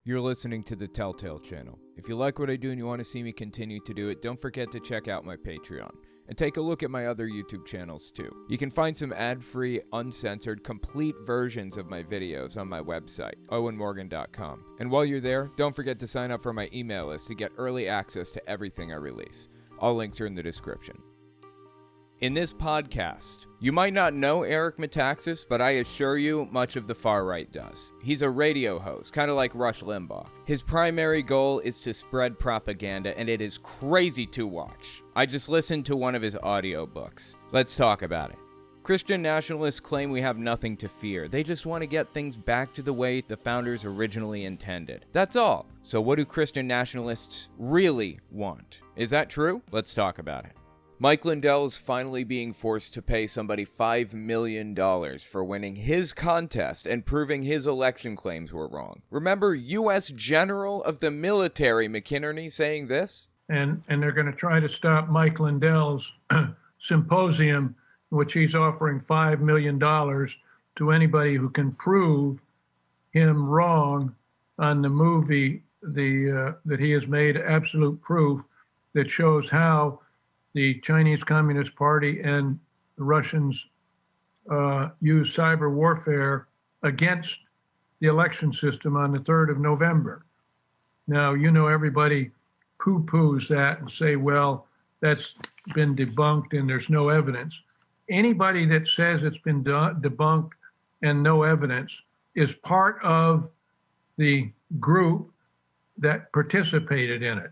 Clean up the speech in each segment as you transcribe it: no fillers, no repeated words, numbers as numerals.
You're listening to the Telltale Channel. If you like what I do and you want to see me continue to do it, don't forget to check out my Patreon. And take a look at my other YouTube channels too. You can find some ad-free, uncensored, complete versions of my videos on my website, owenmorgan.com. And while you're there, don't forget to sign up for my email list to get early access to everything I release. All links are in the description. In this podcast, you might not know Eric Metaxas, but I assure you much of the far right does. He's a radio host, kind of like Rush Limbaugh. His primary goal is to spread propaganda, and it is crazy to watch. I just listened to one of his audiobooks. Let's talk about it. Christian nationalists claim we have nothing to fear. They just want to get things back to the way the founders originally intended. That's all. So what do Christian nationalists really want? Is that true? Let's talk about it. Mike Lindell is finally being forced to pay somebody $5 million for winning his contest and proving his election claims were wrong. Remember U.S. General of the Military McInerney saying this? And they're going to try to stop Mike Lindell's symposium, which he's offering $5 million to anybody who can prove him wrong on the movie that he has made absolute proof that shows how the Chinese Communist Party and the Russians use cyber warfare against the election system on the 3rd of November. Now, you know, everybody poo-poos that and say, well, that's been debunked and there's no evidence. Anybody that says it's been debunked and no evidence is part of the group that participated in it.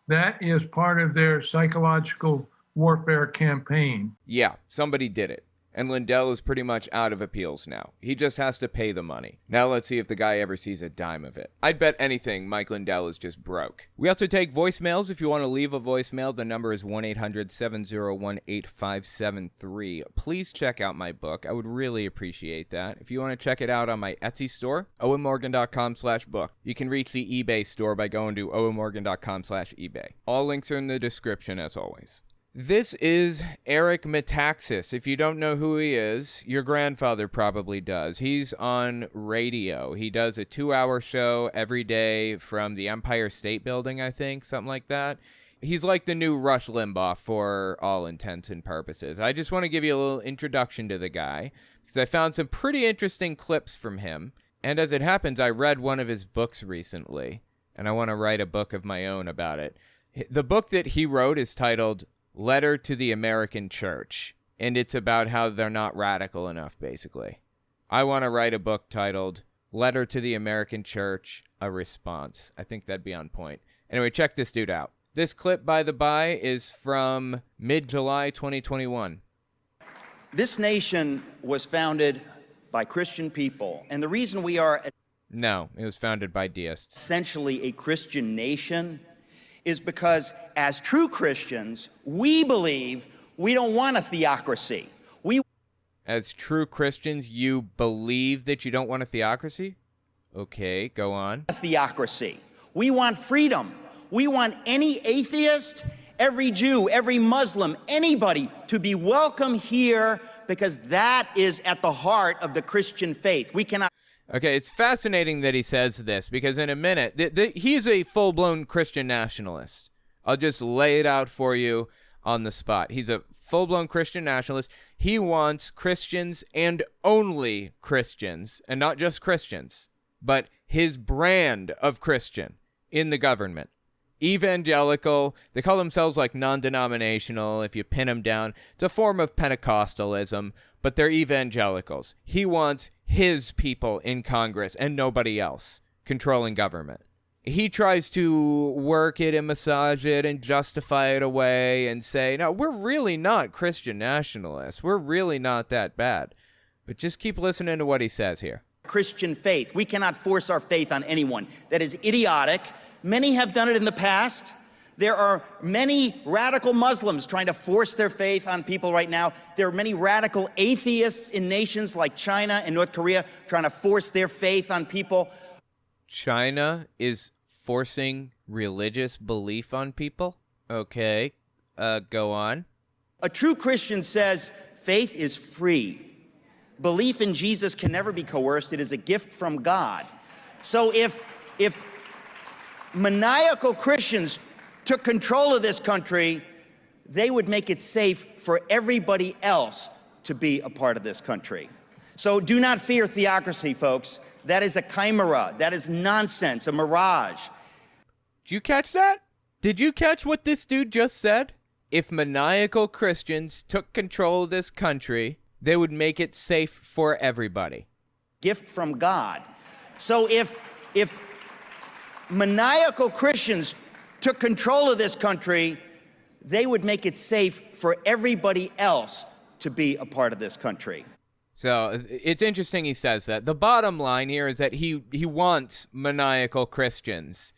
That is part of their psychological warfare campaign. Yeah, somebody did it. And Lindell is pretty much out of appeals now. He just has to pay the money. Now let's see if the guy ever sees a dime of it. I'd bet anything Mike Lindell is just broke. We also take voicemails. If you want to leave a voicemail, the number is 1-800-701-8573. Please check out my book. I would really appreciate that. If you want to check it out on my Etsy store, owenmorgan.com/book. You can reach the eBay store by going to owenmorgan.com/eBay. All links are in the description as always. This is Eric Metaxas. If you don't know who he is, your grandfather probably does. He's on radio. He does a 2-hour show every day from the Empire State Building, I think, something like that. He's like the new Rush Limbaugh for all intents and purposes. I just want to give you a little introduction to the guy because I found some pretty interesting clips from him. And as it happens, I read one of his books recently, and I want to write a book of my own about it. The book that he wrote is titled Letter to the American Church, and it's about how they're not radical enough, basically. I want to write a book titled Letter to the American Church, A Response. I think that'd be on point. Anyway, check this dude out. This clip, by the by, is from mid-July 2021. This nation was founded by Christian people, and the reason we are No, it was founded by deists. Essentially a Christian nation is because as true Christians, we believe we don't want a theocracy. As true Christians, you believe that you don't want a theocracy? Okay, go on. A theocracy. We want freedom. We want any atheist, every Jew, every Muslim, anybody to be welcome here because that is at the heart of the Christian faith. We cannot. Okay, it's fascinating that he says this because in a minute, he's a full-blown Christian nationalist. I'll just lay it out for you on the spot. He's a full-blown Christian nationalist. He wants Christians and only Christians, and not just Christians, but his brand of Christian in the government. Evangelical, they call themselves like non-denominational if you pin them down. It's a form of Pentecostalism, but they're evangelicals. He wants his people in Congress and nobody else controlling government. He tries to work it and massage it and justify it away and say, no, we're really not Christian nationalists. We're really not that bad. But just keep listening to what he says here. Christian faith. We cannot force our faith on anyone. That is idiotic. Many have done it in the past. There are many radical Muslims trying to force their faith on people right now. There are many radical atheists in nations like China and North Korea trying to force their faith on people. China is forcing religious belief on people? Okay, go on. A true Christian says faith is free. Belief in Jesus can never be coerced. It is a gift from God. So if maniacal Christians took control of this country, they would make it safe for everybody else to be a part of this country. So do not fear theocracy, folks. That is a chimera. That is nonsense, a mirage. Did you catch that? Did you catch what this dude just said? If maniacal Christians took control of this country, they would make it safe for everybody. Gift from God. So if maniacal Christians took control of this country, they would make it safe for everybody else to be a part of this country. So it's interesting he says that. The bottom line here is that he wants maniacal Christians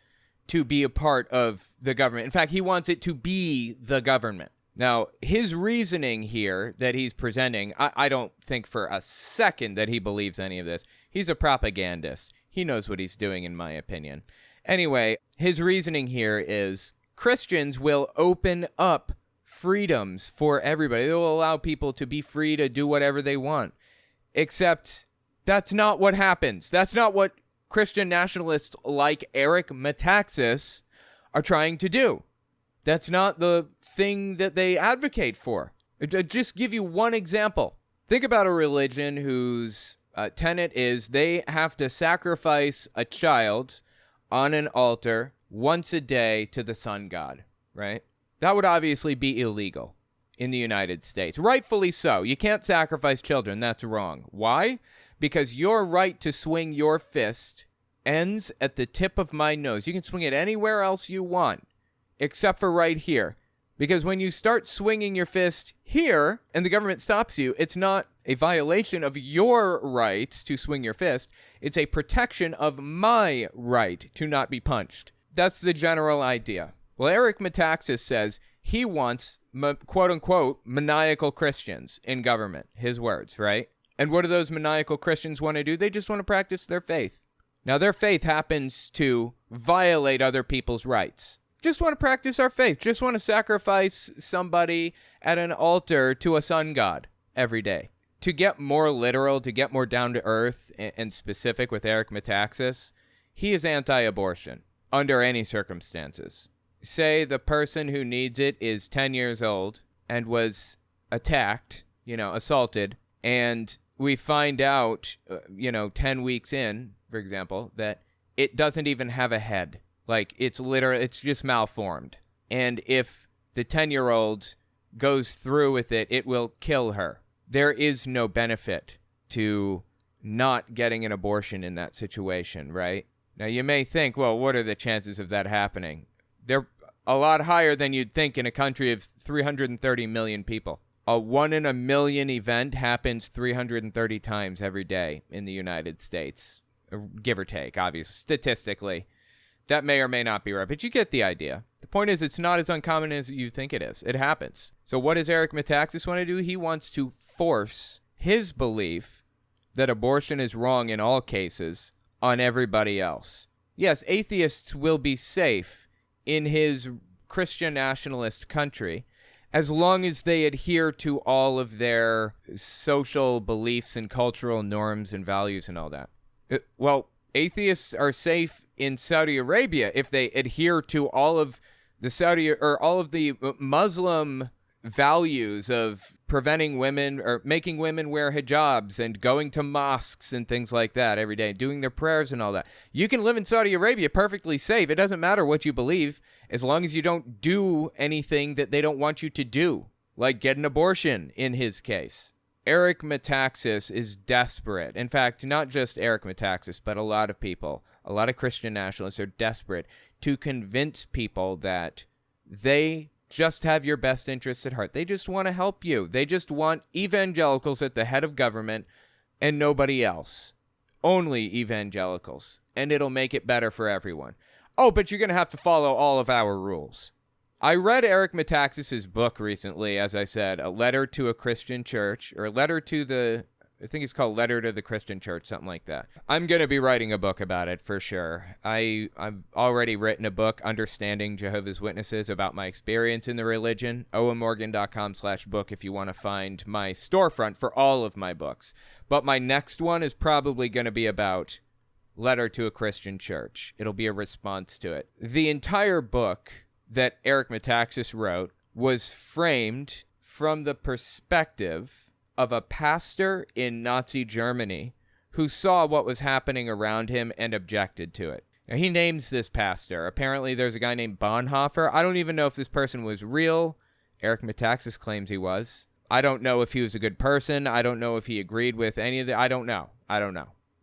to be a part of the government. In fact, he wants it to be the government. Now, his reasoning here that he's presenting, I don't think for a second that he believes any of this. He's a propagandist. He knows what he's doing, in my opinion. Anyway, his reasoning here is Christians will open up freedoms for everybody. They will allow people to be free to do whatever they want. Except that's not what happens. That's not what Christian nationalists like Eric Metaxas are trying to do. That's not the thing that they advocate for. I'll just give you one example. Think about a religion whose tenet is they have to sacrifice a child on an altar once a day to the sun god, right? That would obviously be illegal in the United States. Rightfully so. You can't sacrifice children. That's wrong. Why? Because your right to swing your fist ends at the tip of my nose. You can swing it anywhere else you want, except for right here. Because when you start swinging your fist here and the government stops you, it's not a violation of your rights to swing your fist. It's a protection of my right to not be punched. That's the general idea. Well, Eric Metaxas says he wants, quote-unquote, maniacal Christians in government. His words, right? And what do those maniacal Christians want to do? They just want to practice their faith. Now, their faith happens to violate other people's rights. Just want to practice our faith. Just want to sacrifice somebody at an altar to a sun god every day. To get more literal, to get more down to earth and specific with Eric Metaxas, he is anti-abortion under any circumstances. Say the person who needs it is 10 years old and was attacked, assaulted, and we find out, 10 weeks in, for example, that it doesn't even have a head. Like, it's just malformed. And if the 10-year-old goes through with it, it will kill her. There is no benefit to not getting an abortion in that situation, right? Now, you may think, well, what are the chances of that happening? They're a lot higher than you'd think in a country of 330 million people. A 1 in a million event happens 330 times every day in the United States, give or take, obviously, statistically. That may or may not be right, but you get the idea. The point is, it's not as uncommon as you think it is. It happens. So what does Eric Metaxas want to do? He wants to force his belief that abortion is wrong in all cases on everybody else. Yes, atheists will be safe in his Christian nationalist country as long as they adhere to all of their social beliefs and cultural norms and values and all that. Well, atheists are safe in Saudi Arabia if they adhere to all of the Muslim values of preventing women or making women wear hijabs and going to mosques and things like that every day, doing their prayers and all that. You can live in Saudi Arabia perfectly safe. It doesn't matter what you believe as long as you don't do anything that they don't want you to do, like get an abortion in his case. Eric Metaxas is desperate. In fact, not just Eric Metaxas, but a lot of people, a lot of Christian nationalists are desperate to convince people that they just have your best interests at heart. They just want to help you. They just want evangelicals at the head of government and nobody else. Only evangelicals. And it'll make it better for everyone. Oh, but you're going to have to follow all of our rules. I read Eric Metaxas' book recently, as I said, A Letter to a Christian Church, or a letter to the, I think it's called Letter to the Christian Church, something like that. I'm going to be writing a book about it for sure. I've already written a book, Understanding Jehovah's Witnesses, about my experience in the religion. owenmorgan.com/book if you want to find my storefront for all of my books. But my next one is probably going to be about Letter to a Christian Church. It'll be a response to it. The entire book that Eric Metaxas wrote was framed from the perspective of a pastor in Nazi Germany who saw what was happening around him and objected to it. Now, he names this pastor. Apparently, there's a guy named Bonhoeffer. I don't even know if this person was real. Eric Metaxas claims he was. I don't know if he was a good person. I don't know if he agreed with any of the... I don't know.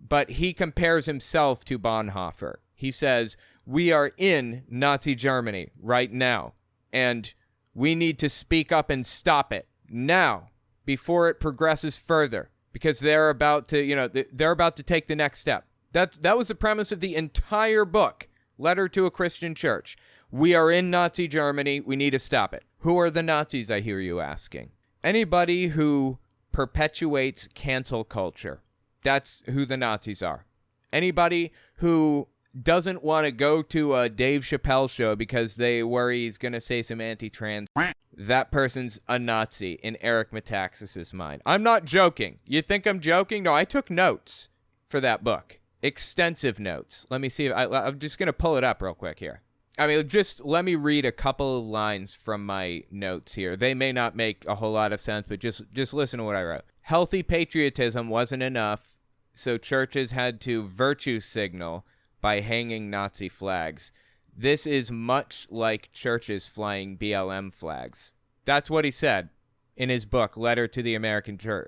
But he compares himself to Bonhoeffer. He says, we are in Nazi Germany right now, and we need to speak up and stop it now before it progresses further, because they're about to, they're about to take the next step. That was the premise of the entire book, Letter to a Christian Church. We are in Nazi Germany. We need to stop it. Who are the Nazis, I hear you asking? Anybody who perpetuates cancel culture. That's who the Nazis are. Anybody who doesn't want to go to a Dave Chappelle show because they worry he's going to say some anti-trans, that person's a Nazi in Eric Metaxas' mind. I'm not joking. You think I'm joking? No, I took notes for that book. Extensive notes. Let me see. I'm just going to pull it up real quick here. I mean, just let me read a couple of lines from my notes here. They may not make a whole lot of sense, but just listen to what I wrote. Healthy patriotism wasn't enough, so churches had to virtue signal by hanging Nazi flags. This is much like churches flying BLM flags. That's what he said in his book, Letter to the American Church.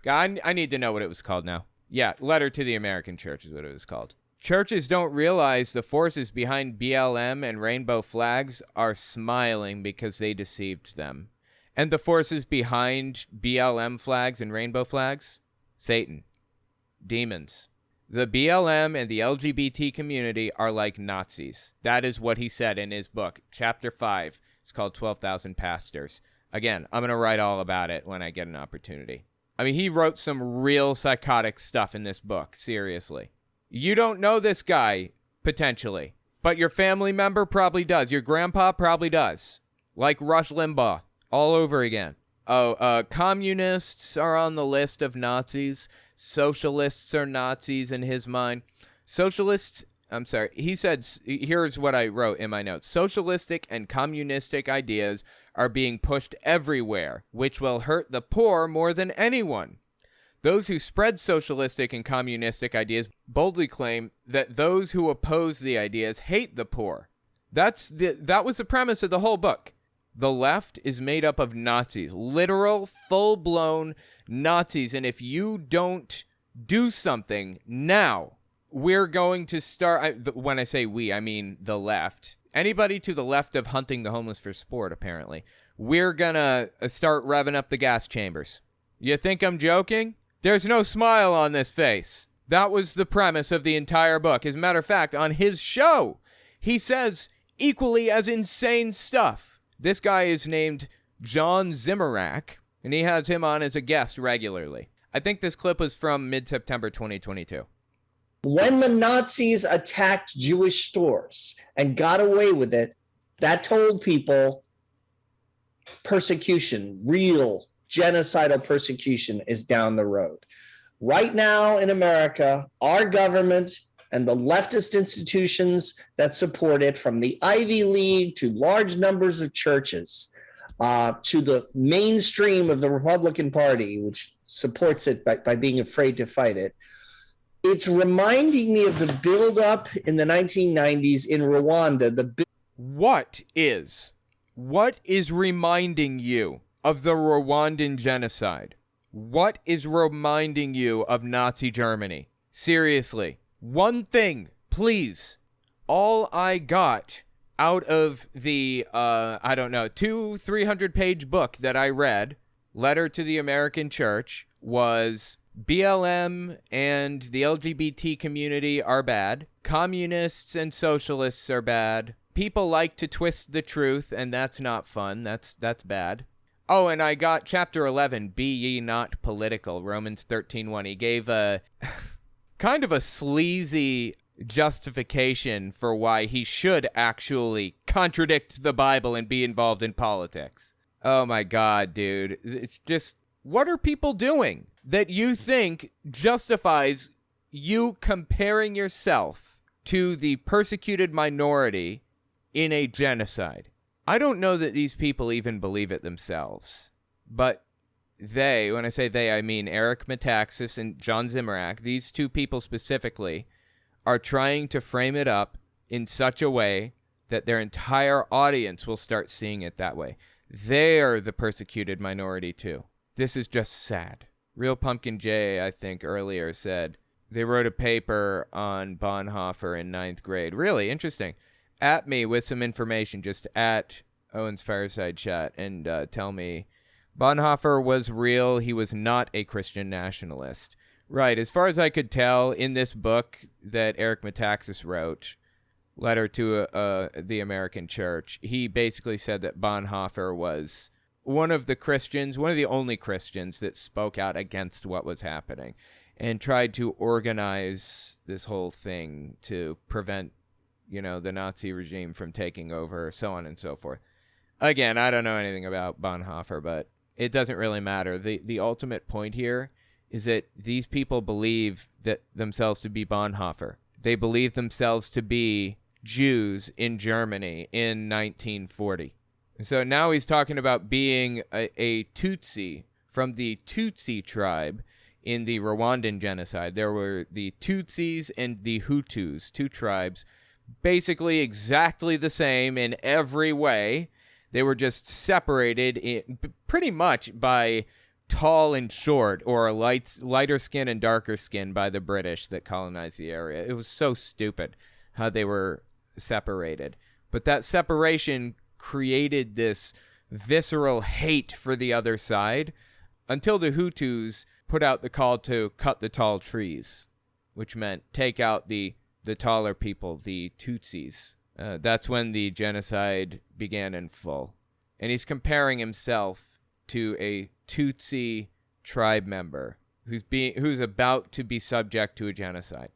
I need to know what it was called now. Yeah, Letter to the American Church is what it was called. Churches don't realize the forces behind BLM and rainbow flags are smiling because they deceived them. And the forces behind BLM flags and rainbow flags? Satan. Demons. The BLM and the LGBT community are like Nazis. That is what he said in his book, Chapter 5. It's called 12,000 Pastors. Again, I'm going to write all about it when I get an opportunity. I mean, he wrote some real psychotic stuff in this book, seriously. You don't know this guy, potentially, but your family member probably does. Your grandpa probably does. Like Rush Limbaugh, all over again. Communists are on the list of Nazis. Socialists are Nazis in his mind. He said, here's what I wrote in my notes. Socialistic and communistic ideas are being pushed everywhere, which will hurt the poor more than anyone. Those who spread socialistic and communistic ideas boldly claim that those who oppose the ideas hate the poor. That was the premise of the whole book. The left is made up of Nazis, literal, full-blown Nazis. And if you don't do something now, we're going to start... When I say we, I mean the left. Anybody to the left of hunting the homeless for sport, apparently. We're going to start revving up the gas chambers. You think I'm joking? There's no smile on this face. That was the premise of the entire book. As a matter of fact, on his show, he says equally as insane stuff. This guy is named John Zimmerack, and he has him on as a guest regularly. I think this clip was from mid-September 2022. When the Nazis attacked Jewish stores and got away with it, that told people persecution, real genocidal persecution is down the road. Right now in America, our government and the leftist institutions that support it, from the Ivy League to large numbers of churches, to the mainstream of the Republican Party, which supports it by being afraid to fight it, it's reminding me of the buildup in the 1990s in Rwanda. What is reminding you of the Rwandan genocide? What is reminding you of Nazi Germany? Seriously, one thing, please. All I got out of the, 300-page book that I read, Letter to the American Church, was BLM and the LGBT community are bad. Communists and socialists are bad. People like to twist the truth, and that's not fun. That's bad. Oh, and I got chapter 11, Be Ye Not Political, Romans 13:1. He gave a kind of a sleazy justification for why he should actually contradict the Bible and be involved in politics. Oh my God, dude. It's just, what are people doing that you think justifies you comparing yourself to the persecuted minority in a genocide. I don't know that these people even believe it themselves, but they, when I say they, I mean Eric Metaxas and John Zimmerak, these two people specifically, are trying to frame it up in such a way that their entire audience will start seeing it that way. They're the persecuted minority too. This is just sad. Real Pumpkin J, I think, earlier said they wrote a paper on Bonhoeffer in 9th grade. Really interesting. At me with some information, just at Owen's Fireside Chat, and tell me Bonhoeffer was real. He was not a Christian nationalist. Right. As far as I could tell, in this book that Eric Metaxas wrote, Letter to the American Church, he basically said that Bonhoeffer was one of the Christians, one of the only Christians that spoke out against what was happening and tried to organize this whole thing to prevent, the Nazi regime from taking over, so on and so forth. Again, I don't know anything about Bonhoeffer, but it doesn't really matter. The ultimate point here is that these people believe that themselves to be Bonhoeffer. They believe themselves to be Jews in Germany in 1940. So now he's talking about being a Tutsi from the Tutsi tribe in the Rwandan genocide. There were the Tutsis and the Hutus, two tribes, basically exactly the same in every way. They were just separated pretty much by tall and short, or lighter skin and darker skin by the British that colonized the area. It was so stupid how they were separated. But that separation created this visceral hate for the other side until the Hutus put out the call to cut the tall trees, which meant take out the taller people, the Tutsis. That's when the genocide began in full. And he's comparing himself to a Tutsi tribe member who's about to be subject to a genocide.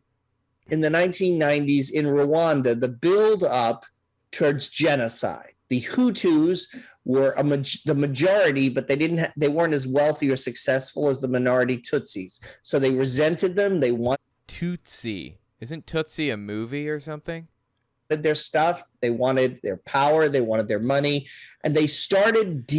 In the 1990s in Rwanda, the build-up towards genocide. The Hutus were the majority, but they weren't as wealthy or successful as the minority Tutsis. So they resented them. They wanted Tutsi. Isn't Tutsi a movie or something? Their stuff. They wanted their power. They wanted their money. And they started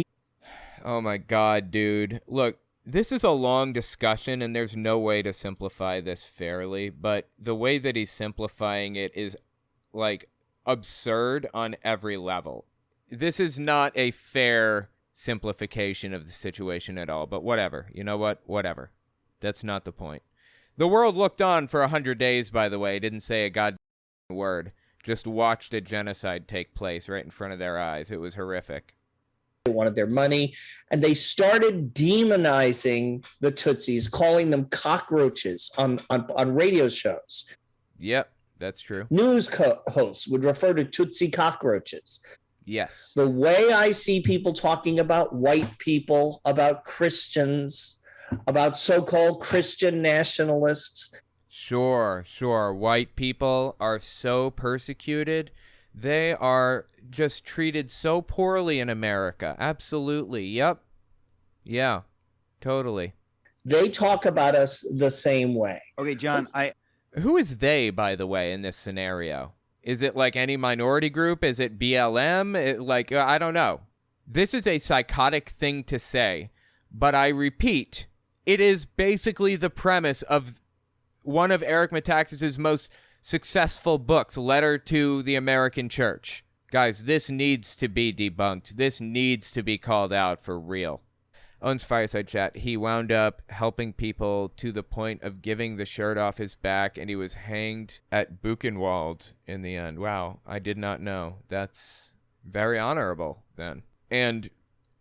Oh my God, dude. Look, this is a long discussion and there's no way to simplify this fairly, but the way that he's simplifying it is like absurd on every level. This is not a fair simplification of the situation at all, but whatever. You know what? Whatever. That's not the point. The world looked on for 100 days, by the way. Didn't say a goddamn word. Just watched a genocide take place right in front of their eyes. It was horrific. They wanted their money, and they started demonizing the Tutsis, calling them cockroaches on radio shows. Yep, that's true. News hosts would refer to Tutsi cockroaches. Yes. The way I see people talking about white people, about Christians, about so-called Christian nationalists. Sure. White people are so persecuted. They are just treated so poorly in America. Absolutely. Yep. Yeah, totally. They talk about us the same way. Okay, John, Who is they, by the way, in this scenario? Is it like any minority group? Is it BLM? I don't know. This is a psychotic thing to say, but I repeat, it is basically the premise of one of Eric Metaxas' most successful books, Letter to the American Church. Guys, this needs to be debunked. This needs to be called out for real. Owen's Fireside Chat, he wound up helping people to the point of giving the shirt off his back, and he was hanged at Buchenwald in the end. Wow, I did not know. That's very honorable then. And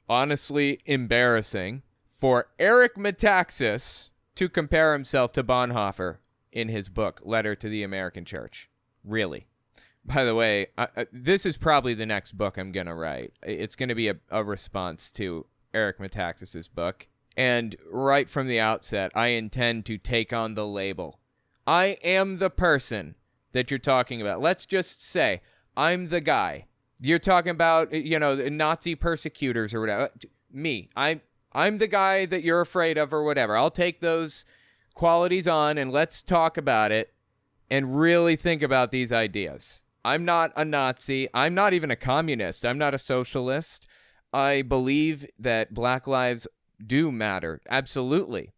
honestly embarrassing for Eric Metaxas to compare himself to Bonhoeffer in his book, Letter to the American Church. Really. By the way, this is probably the next book I'm going to write. It's going to be a response to Eric Metaxas' book. And right from the outset, I intend to take on the label. I am the person that you're talking about. Let's just say I'm the guy. You're talking about, Nazi persecutors or whatever. Me. I'm the guy that you're afraid of or whatever. I'll take those quality's on, and let's talk about it and really think about these ideas. I'm not a Nazi. I'm not even a communist. I'm not a socialist. I believe that black lives do matter. Absolutely.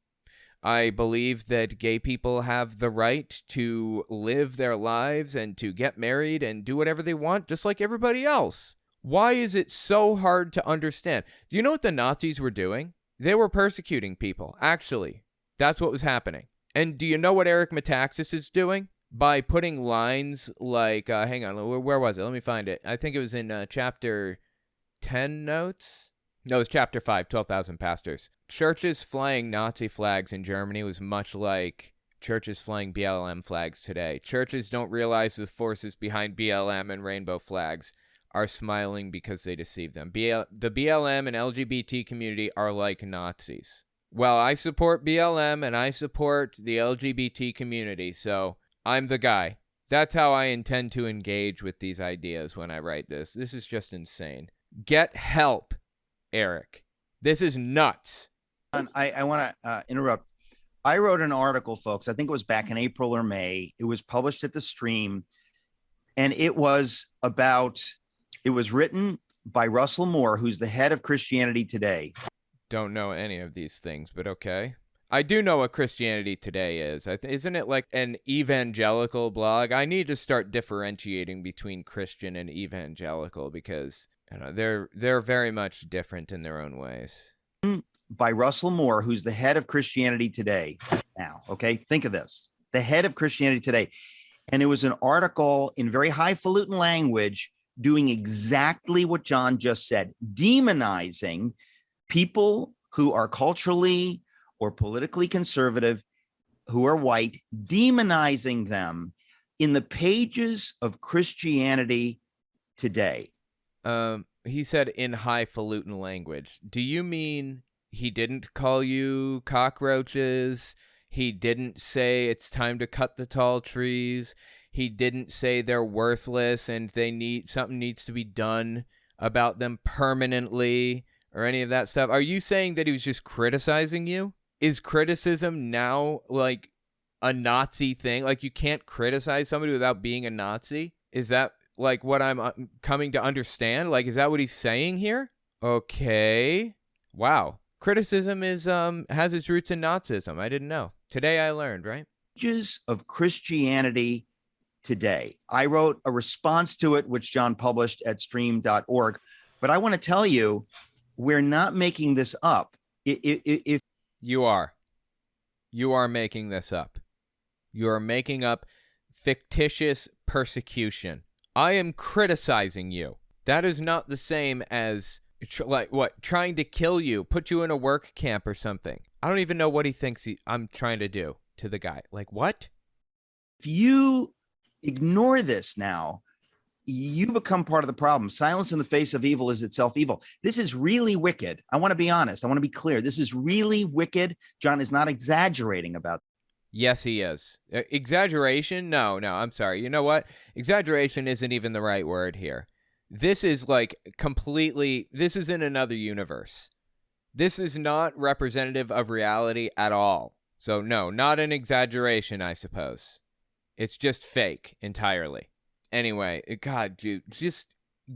I believe that gay people have the right to live their lives and to get married and do whatever they want, just like everybody else. Why is it so hard to understand? Do you know what the Nazis were doing? They were persecuting people, actually. That's what was happening. And do you know what Eric Metaxas is doing? By putting lines like, hang on, where was it? Let me find it. I think it was in chapter 10 notes. No, it's chapter 5, 12,000 pastors. Churches flying Nazi flags in Germany was much like churches flying BLM flags today. Churches don't realize the forces behind BLM and rainbow flags are smiling because they deceive them. The BLM and LGBT community are like Nazis. Well, I support BLM and I support the LGBT community, so I'm the guy. That's how I intend to engage with these ideas when I write this. This is just insane. Get help, Eric. This is nuts. I want to interrupt. I wrote an article, folks. I think it was back in April or May. It was published at the Stream, and it was written by Russell Moore, who's the head of Christianity Today. Don't know any of these things, but okay. I do know what Christianity Today is. Isn't it like an evangelical blog? I need to start differentiating between Christian and evangelical because they're very much different in their own ways. By Russell Moore, who's the head of Christianity Today now. Okay, think of this. The head of Christianity Today. And it was an article in very highfalutin language doing exactly what John just said, demonizing people who are culturally or politically conservative, who are white, demonizing them in the pages of Christianity Today. He said in highfalutin language. Do you mean he didn't call you cockroaches? He didn't say it's time to cut the tall trees. He didn't say they're worthless and something needs to be done about them permanently or any of that stuff. Are you saying that he was just criticizing you? Is criticism now like a Nazi thing? Like you can't criticize somebody without being a Nazi? Is that like what I'm coming to understand? Like, is that what he's saying here? Okay. Wow. Criticism has its roots in Nazism. I didn't know. Today I learned, right? Pages of Christianity Today. I wrote a response to it, which John published at stream.org. But I want to tell you, we're not making this up. If you are making this up. You are making up fictitious persecution. I am criticizing you. That is not the same as trying to kill you, put you in a work camp or something. I don't even know what he thinks I'm trying to do to the guy. Like, what? If you ignore this now, you become part of the problem. Silence in the face of evil is itself evil. This is really wicked. I want to be honest. I want to be clear. This is really wicked. John is not exaggerating about this. Yes, he is. Exaggeration? No, I'm sorry. You know what? Exaggeration isn't even the right word here. This is like this is in another universe. This is not representative of reality at all. So no, not an exaggeration, I suppose. It's just fake entirely. Anyway, God, dude, just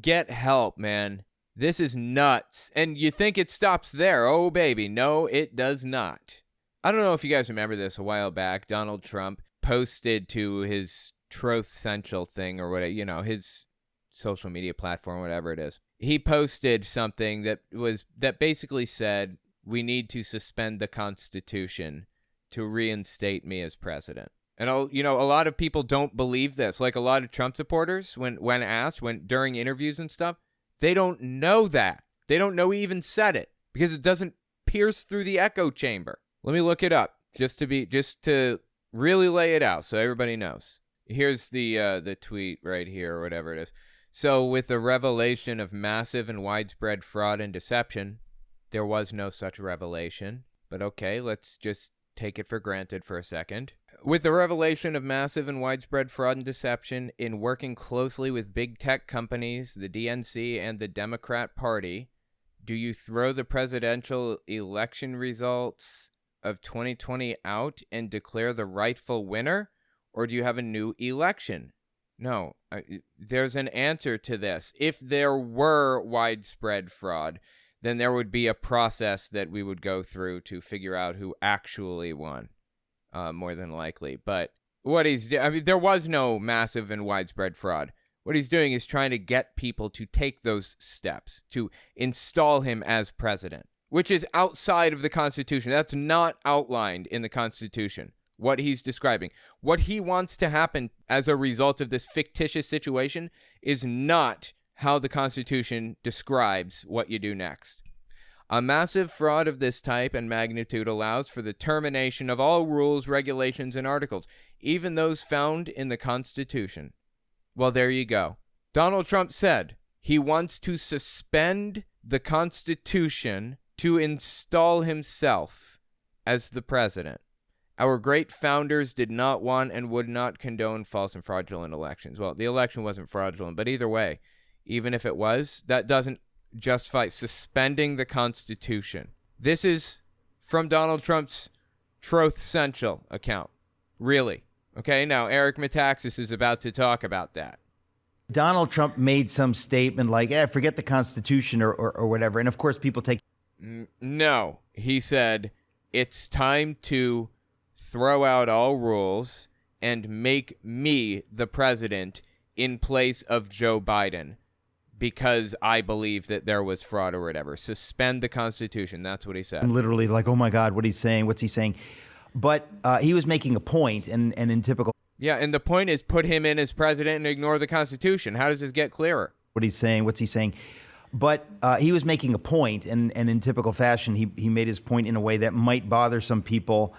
get help, man. This is nuts. And you think it stops there. Oh, baby. No, it does not. I don't know if you guys remember this a while back. Donald Trump posted to his Truth Central thing or whatever, his social media platform, whatever it is. He posted something that basically said, we need to suspend the Constitution to reinstate me as president. And a lot of people don't believe this. Like a lot of Trump supporters, when asked, during interviews and stuff, they don't know that. They don't know he even said it because it doesn't pierce through the echo chamber. Let me look it up just to really lay it out so everybody knows. Here's the tweet right here or whatever it is. So with the revelation of massive and widespread fraud and deception, there was no such revelation. But okay, let's just take it for granted for a second. With the revelation of massive and widespread fraud and deception in working closely with big tech companies, the DNC, and the Democrat Party, do you throw the presidential election results of 2020 out and declare the rightful winner? Or do you have a new election? No, there's an answer to this. If there were widespread fraud, then there would be a process that we would go through to figure out who actually won, more than likely. But there was no massive and widespread fraud. What he's doing is trying to get people to take those steps to install him as president, which is outside of the Constitution. That's not outlined in the Constitution. What he's describing, what he wants to happen as a result of this fictitious situation is not how the Constitution describes what you do next. A massive fraud of this type and magnitude allows for the termination of all rules, regulations, and articles, even those found in the Constitution. Well, there you go. Donald Trump said he wants to suspend the Constitution to install himself as the president. Our great founders did not want and would not condone false and fraudulent elections. Well, the election wasn't fraudulent, but either way, even if it was, that doesn't justify suspending the Constitution. This is from Donald Trump's Truth Central account. Really. Okay, now Eric Metaxas is about to talk about that. Donald Trump made some statement like, forget the Constitution or whatever. And of course, people take... No, he said, it's time to throw out all rules and make me the president in place of Joe Biden because I believe that there was fraud or whatever. Suspend the Constitution. That's what he said. I'm literally like, oh my God, what he's saying, what's he saying? But he was making a point, and in typical... Yeah, and the point is put him in as president and ignore the Constitution. How does this get clearer? What he's saying, what's he saying? But he was making a point, and in typical fashion, he made his point in a way that might bother some people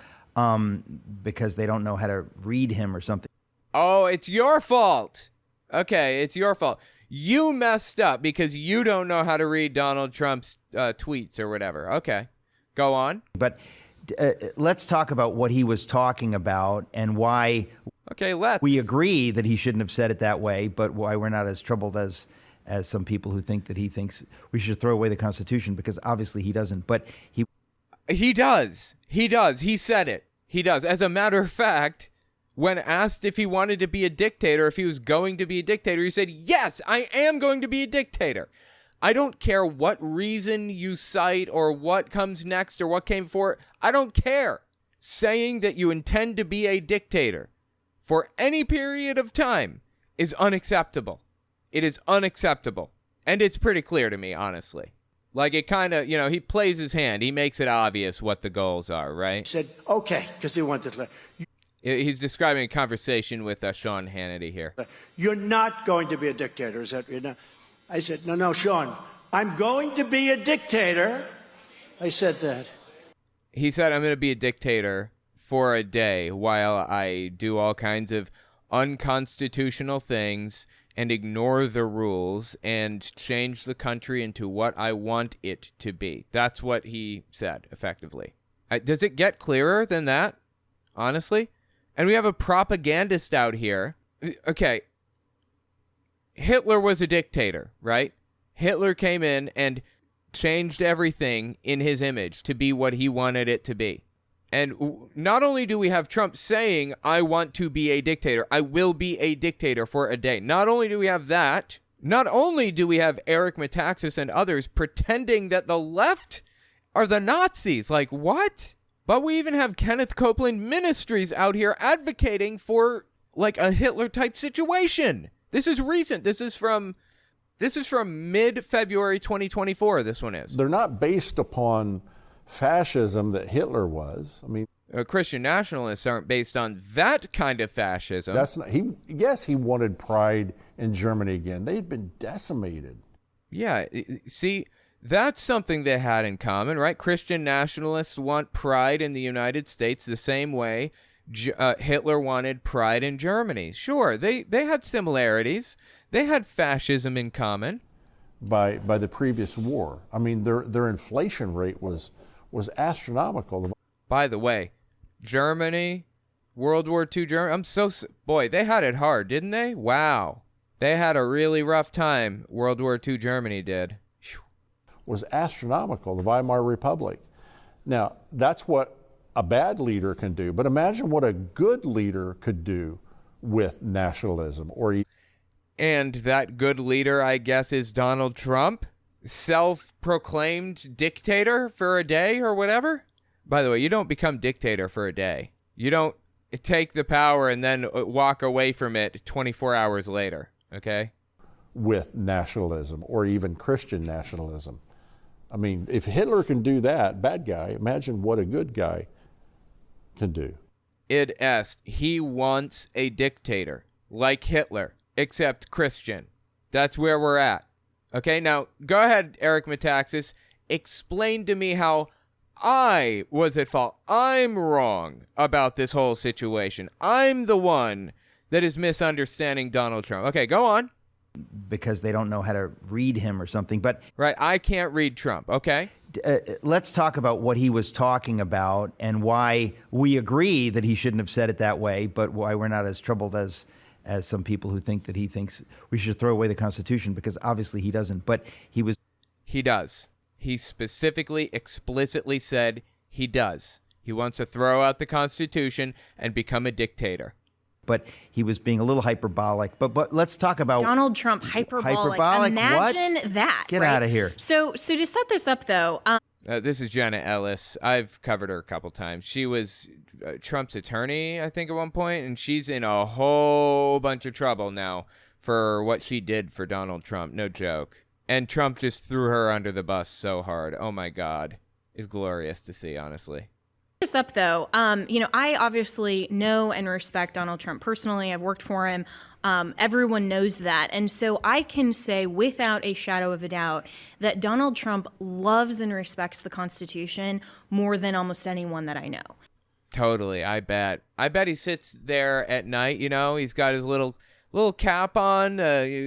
because they don't know how to read him or something. Oh, it's your fault. Okay, it's your fault. You messed up because you don't know how to read Donald Trump's tweets or whatever. Okay, go on. But let's talk about what he was talking about and why. Okay, let's. We agree that he shouldn't have said it that way, but why we're not as troubled as some people who think that he thinks we should throw away the Constitution, because obviously he doesn't. But he does. He does. He said it. He does. As a matter of fact, when asked if he wanted to be a dictator, if he was going to be a dictator, he said, yes, I am going to be a dictator. I don't care what reason you cite or what comes next or what came before. I don't care. Saying that you intend to be a dictator for any period of time is unacceptable. It is unacceptable. And it's pretty clear to me, honestly. Like, it kind of, he plays his hand. He makes it obvious what the goals are, right? He said, okay, because he wanted to. He's describing a conversation with Sean Hannity here. You're not going to be a dictator, is that, I said, no, Sean, I'm going to be a dictator. I said that. He said, I'm going to be a dictator for a day while I do all kinds of unconstitutional things and ignore the rules and change the country into what I want it to be. That's what he said, effectively. Does it get clearer than that, honestly? And we have a propagandist out here. Okay, Hitler was a dictator, right? Hitler came in and changed everything in his image to be what he wanted it to be. And not only do we have Trump saying, I want to be a dictator, I will be a dictator for a day. Not only do we have that, not only do we have Eric Metaxas and others pretending that the left are the Nazis. Like, what? But we even have Kenneth Copeland Ministries out here advocating for, like, a Hitler-type situation. This is recent. This is from mid-February 2024, this one is. They're not based upon fascism that Hitler was. I mean, Christian nationalists aren't based on that kind of fascism. That's not he wanted pride in Germany again. They had been decimated. Yeah, see, that's something they had in common, right? Christian nationalists want pride in the United States the same way Hitler wanted pride in Germany. Sure, they had similarities. They had fascism in common. By the previous war. I mean, their inflation rate was astronomical. By the way, Germany, World War II Germany, boy, they had it hard, didn't they? Wow. They had a really rough time, World War II Germany did. Was astronomical, the Weimar Republic. Now, that's what a bad leader can do, but imagine what a good leader could do with nationalism. And that good leader, I guess, is Donald Trump, self-proclaimed dictator for a day or whatever. By the way, you don't become dictator for a day. You don't take the power and then walk away from it 24 hours later, okay? With nationalism, or even Christian nationalism. I mean, if Hitler can do that, bad guy, imagine what a good guy can do. Id est, he wants a dictator, like Hitler, except Christian. That's where we're at. Okay, now, go ahead, Eric Metaxas. Explain to me how I was at fault. I'm wrong about this whole situation. I'm the one that is misunderstanding Donald Trump. Okay, go on. Because they don't know how to read him or something. But right, I can't read Trump, okay? Let's talk about what he was talking about and why we agree that he shouldn't have said it that way, but why we're not as troubled as some people who think that he thinks we should throw away the Constitution, because obviously he doesn't. But he does. He specifically, explicitly said he does. He wants to throw out the Constitution and become a dictator. But he was being a little hyperbolic. But let's talk about Donald Trump hyperbolic. Imagine what? That. Get right? out of here. So to set this up, though. This is Jenna Ellis. I've covered her a couple times. She was Trump's attorney, I think, at one point, and she's in a whole bunch of trouble now for what she did for Donald Trump. No joke. And Trump just threw her under the bus so hard. Oh, my God. It's glorious to see, honestly. This up though, I obviously know and respect Donald Trump personally. I've worked for him. Everyone knows that. And so I can say without a shadow of a doubt that Donald Trump loves and respects the Constitution more than almost anyone that I know. Totally. I bet he sits there at night, he's got his little cap on,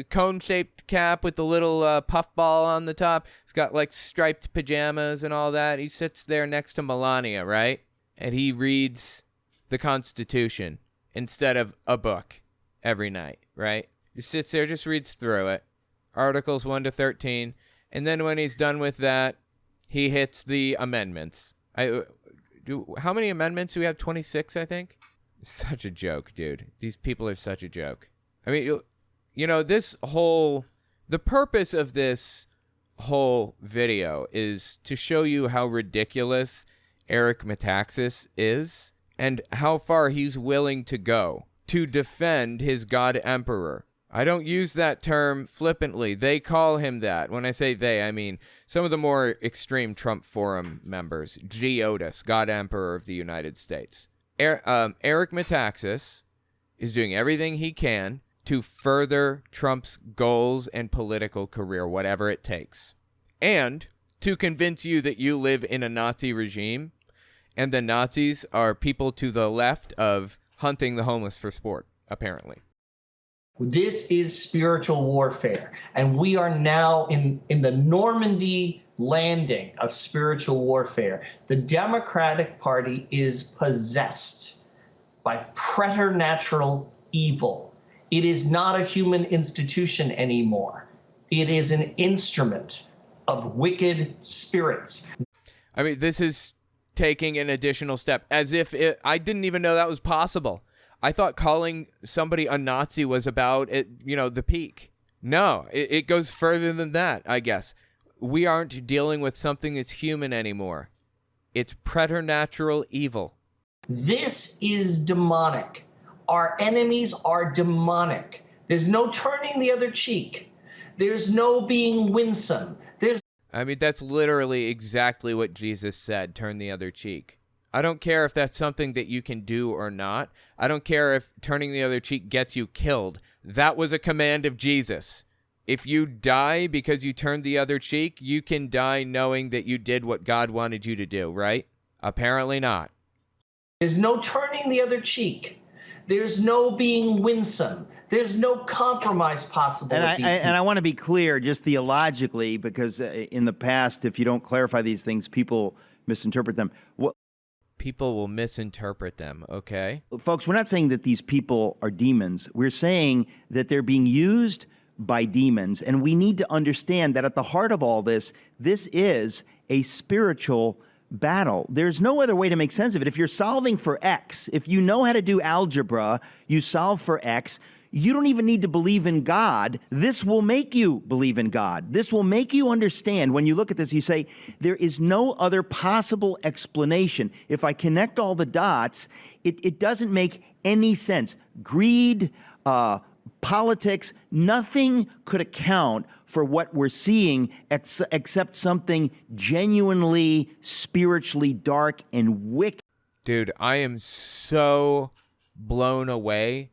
cone-shaped cap with the little puffball on the top. He's got like striped pajamas and all that. He sits there next to Melania, right? And he reads the Constitution instead of a book every night, right? He sits there, just reads through it. Articles 1 to 13. And then when he's done with that, he hits the amendments. How many amendments do we have? 26, I think? Such a joke, dude. These people are such a joke. I mean, the purpose of this whole video is to show you how ridiculous Eric Metaxas is and how far he's willing to go to defend his God Emperor. I don't use that term flippantly. They call him that. When I say they, I mean some of the more extreme Trump Forum members. G. Otis, God Emperor of the United States. Eric Metaxas is doing everything he can to further Trump's goals and political career, whatever it takes. And to convince you that you live in a Nazi regime, and the Nazis are people to the left of hunting the homeless for sport, apparently. This is spiritual warfare, and we are now in the Normandy landing of spiritual warfare. The Democratic Party is possessed by preternatural evil. It is not a human institution anymore. It is an instrument of wicked spirits. I mean, this is taking an additional step, as if I didn't even know that was possible. I thought calling somebody a Nazi was about the peak. No, it goes further than that, I guess. We aren't dealing with something that's human anymore. It's preternatural evil. This is demonic. Our enemies are demonic. There's no turning the other cheek. There's no being winsome. That's literally exactly what Jesus said, turn the other cheek. I don't care if that's something that you can do or not. I don't care if turning the other cheek gets you killed. That was a command of Jesus. If you die because you turned the other cheek, you can die knowing that you did what God wanted you to do, right? Apparently not. There's no turning the other cheek. There's no being winsome. There's no compromise possible. And I want to be clear, just theologically, because in the past, if you don't clarify these things, people misinterpret them. People will misinterpret them, okay? Folks, we're not saying that these people are demons. We're saying that they're being used by demons, and we need to understand that at the heart of all this, this is a spiritual battle. There's no other way to make sense of it. If you're solving for X, if you know how to do algebra, you solve for X, you don't even need to believe in God. This will make you believe in God. This will make you understand. When you look at this, you say, there is no other possible explanation. If I connect all the dots, it doesn't make any sense. Greed, politics, nothing could account for what we're seeing except something genuinely spiritually dark and wicked. Dude, I am so blown away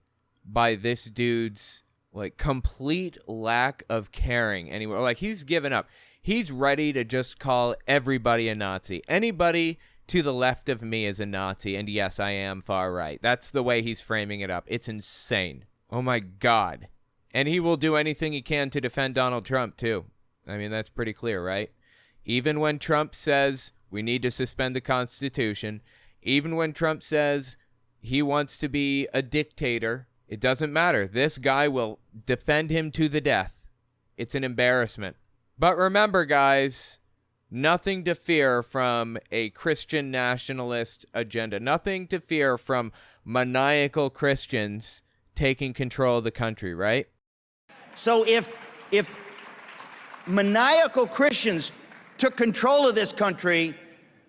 by this dude's like complete lack of caring anywhere. Like, he's given up. He's ready to just call everybody a Nazi. Anybody to the left of me is a Nazi, and yes, I am far right. That's the way he's framing it up. It's insane. Oh my God. And he will do anything he can to defend Donald Trump, too. I mean, that's pretty clear, right? Even when Trump says we need to suspend the Constitution, even when Trump says he wants to be a dictator, it doesn't matter. This guy will defend him to the death. It's an embarrassment. But remember, guys, nothing to fear from a Christian nationalist agenda. Nothing to fear from maniacal Christians taking control of the country, right? So if maniacal Christians took control of this country,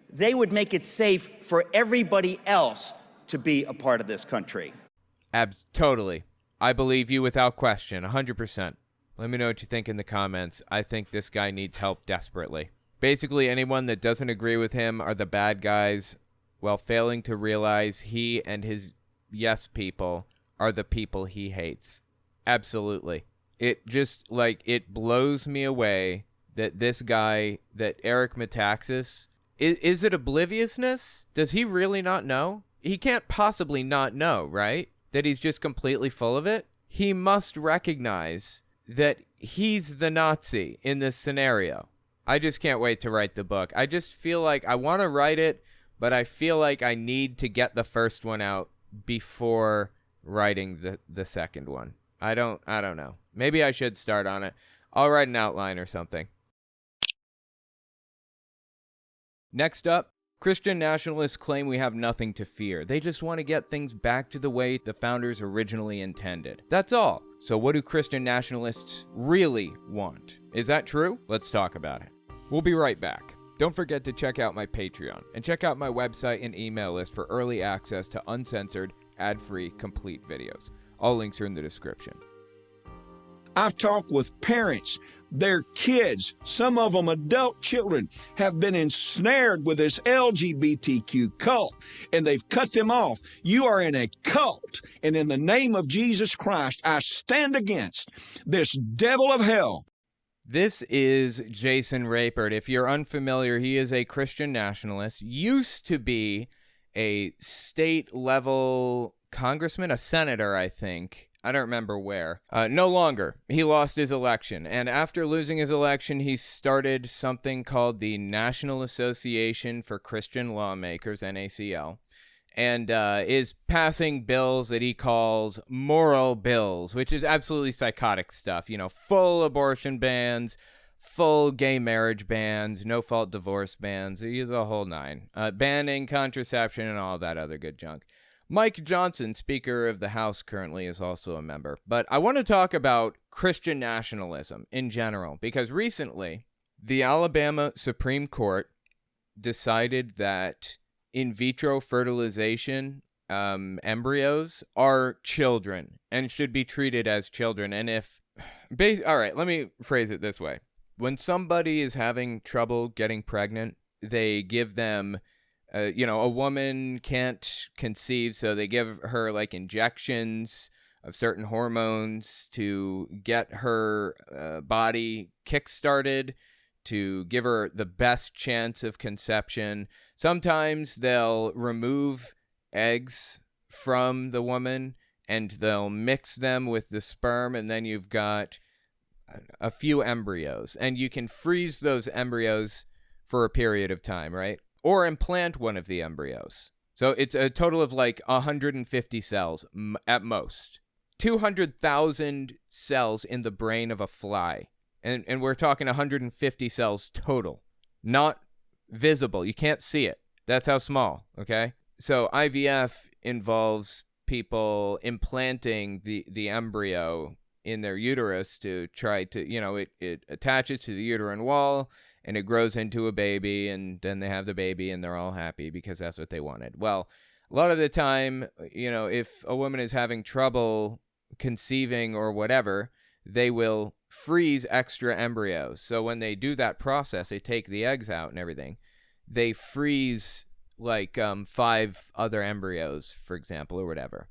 they would make it safe for everybody else to be a part of this country. Totally. I believe you without question, 100%. Let me know what you think in the comments. I think this guy needs help desperately. Basically, anyone that doesn't agree with him are the bad guys, while failing to realize he and his yes people are the people he hates. Absolutely. It just, like, it blows me away that this guy, that Eric Metaxas, is it obliviousness? Does he really not know? He can't possibly not know, right? That he's just completely full of it? He must recognize that he's the Nazi in this scenario. I just can't wait to write the book. I just feel like I want to write it, but I feel like I need to get the first one out before writing the second one. I don't know. Maybe I should start on it. I'll write an outline or something. Next up, Christian nationalists claim we have nothing to fear. They just want to get things back to the way the founders originally intended. That's all. So what do Christian nationalists really want? Is that true? Let's talk about it. We'll be right back. Don't forget to check out my Patreon and check out my website and email list for early access to uncensored, ad-free, complete videos. All links are in the description. I've talked with parents. Their kids, some of them adult children, have been ensnared with this LGBTQ cult, and they've cut them off. You are in a cult, and in the name of Jesus Christ, I stand against this devil of hell. This is Jason Rapert. If you're unfamiliar, he is a Christian nationalist, used to be a state-level congressman, a senator, I think. I don't remember where. No longer. He lost his election. And after losing his election, he started something called the National Association for Christian Lawmakers, NACL, and is passing bills that he calls moral bills, which is absolutely psychotic stuff. You know, full abortion bans, full gay marriage bans, no-fault divorce bans, the whole nine. Banning contraception and all that other good junk. Mike Johnson, Speaker of the House, currently is also a member. But I want to talk about Christian nationalism in general, because recently the Alabama Supreme Court decided that in vitro fertilization embryos are children and should be treated as children. And all right, let me phrase it this way. When somebody is having trouble getting pregnant, they give them a woman can't conceive, so they give her like injections of certain hormones to get her body kick-started, to give her the best chance of conception. Sometimes they'll remove eggs from the woman and they'll mix them with the sperm, and then you've got a few embryos, and you can freeze those embryos for a period of time, right? Or implant one of the embryos. So it's a total of like 150 cells at most. 200,000 cells in the brain of a fly. And we're talking 150 cells total. Not visible. You can't see it. That's how small, okay? So IVF involves people implanting the embryo in their uterus to try to, it attaches to the uterine wall and it grows into a baby, and then they have the baby and they're all happy because that's what they wanted. Well, a lot of the time, if a woman is having trouble conceiving or whatever, they will freeze extra embryos. So when they do that process, they take the eggs out and everything, they freeze like 5 other embryos, for example, or whatever.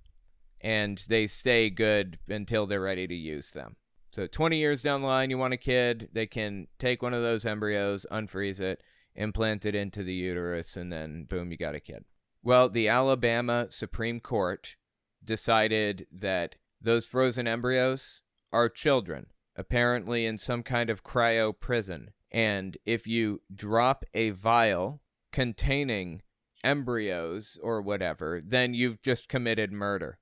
And they stay good until they're ready to use them. So 20 years down the line, you want a kid, they can take one of those embryos, unfreeze it, implant it into the uterus, and then boom, you got a kid. Well, the Alabama Supreme Court decided that those frozen embryos are children, apparently in some kind of cryo prison. And if you drop a vial containing embryos or whatever, then you've just committed murder.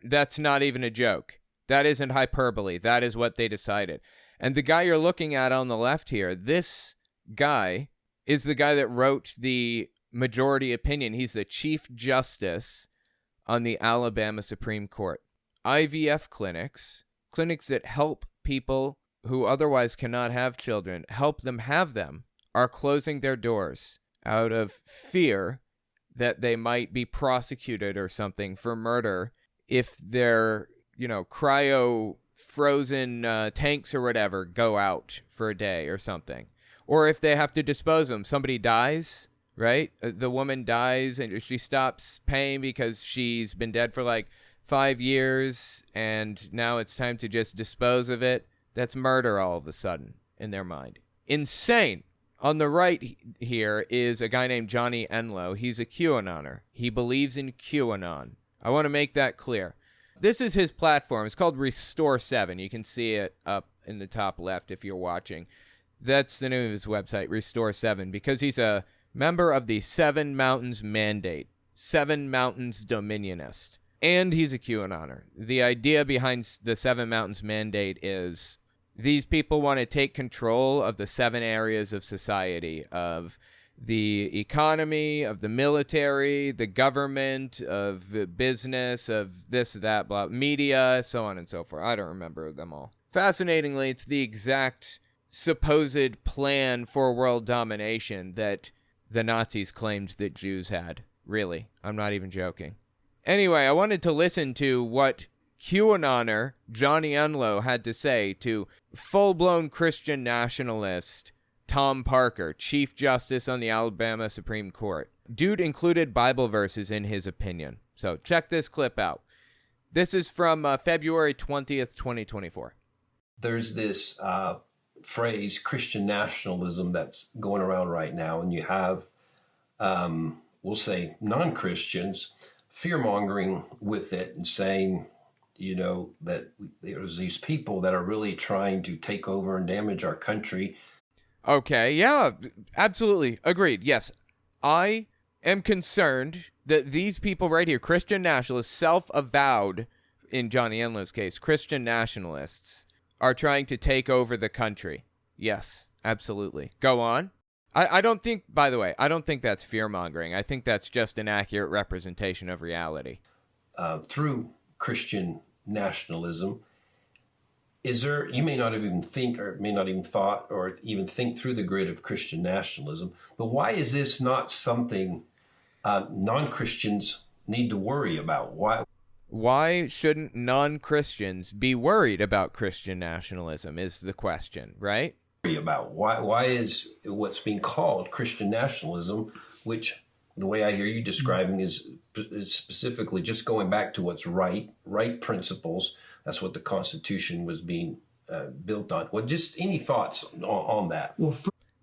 That's not even a joke. That isn't hyperbole. That is what they decided. And the guy you're looking at on the left here, this guy is the guy that wrote the majority opinion. He's the Chief Justice on the Alabama Supreme Court. IVF clinics that help people who otherwise cannot have children, help them have them, are closing their doors out of fear that they might be prosecuted or something for murder if their, cryo frozen tanks or whatever go out for a day or something. Or if they have to dispose of them. Somebody dies, right? The woman dies and she stops paying because she's been dead for like 5 years and now it's time to just dispose of it. That's murder all of a sudden in their mind. Insane. On the right here is a guy named Johnny Enlow. He's a QAnoner. He believes in QAnon. I want to make that clear. This is his platform. It's called Restore 7. You can see it up in the top left if you're watching. That's the name of his website, Restore 7, because he's a member of the Seven Mountains Mandate, Seven Mountains Dominionist, and he's a QAnoner. The idea behind the Seven Mountains Mandate is these people want to take control of the 7 areas of society, of the economy, of the military, the government, of the business, of this, that, blah, media, so on and so forth. I don't remember them all. Fascinatingly, it's the exact supposed plan for world domination that the Nazis claimed that Jews had. Really, I'm not even joking. Anyway, I wanted to listen to what QAnoner Johnny Enlow had to say to full-blown Christian nationalist Tom Parker, Chief Justice on the Alabama Supreme Court. Dude included Bible verses in his opinion. So check this clip out. This is from February 20th, 2024. There's this phrase, Christian nationalism, that's going around right now, and you have, we'll say, non-Christians fear-mongering with it and saying, that there's these people that are really trying to take over and damage our country. Okay, yeah, absolutely. Agreed. Yes, I am concerned that these people right here, Christian nationalists, self-avowed, in Johnny Enlow's case, Christian nationalists, are trying to take over the country. Yes, absolutely. Go on. I don't think, by the way, I don't think that's fear-mongering. I think that's just an accurate representation of reality. Through Christian nationalism, you may not have even think or may not even thought or even think through the grid of Christian nationalism, but why is this not something non-Christians need to worry about? Why shouldn't non-Christians be worried about Christian nationalism is the question, right? About why is what's being called Christian nationalism, which the way I hear you describing is specifically just going back to what's right principles. That's what the Constitution was being built on. Well, just any thoughts on that?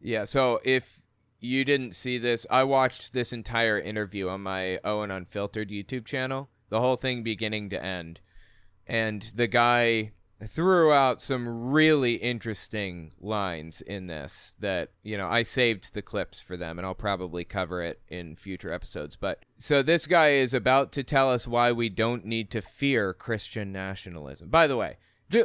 Yeah, so if you didn't see this, I watched this entire interview on my Owen Unfiltered YouTube channel, the whole thing beginning to end. And the guy threw out some really interesting lines in this that, I saved the clips for them, and I'll probably cover it in future episodes. But so this guy is about to tell us why we don't need to fear Christian nationalism. By the way,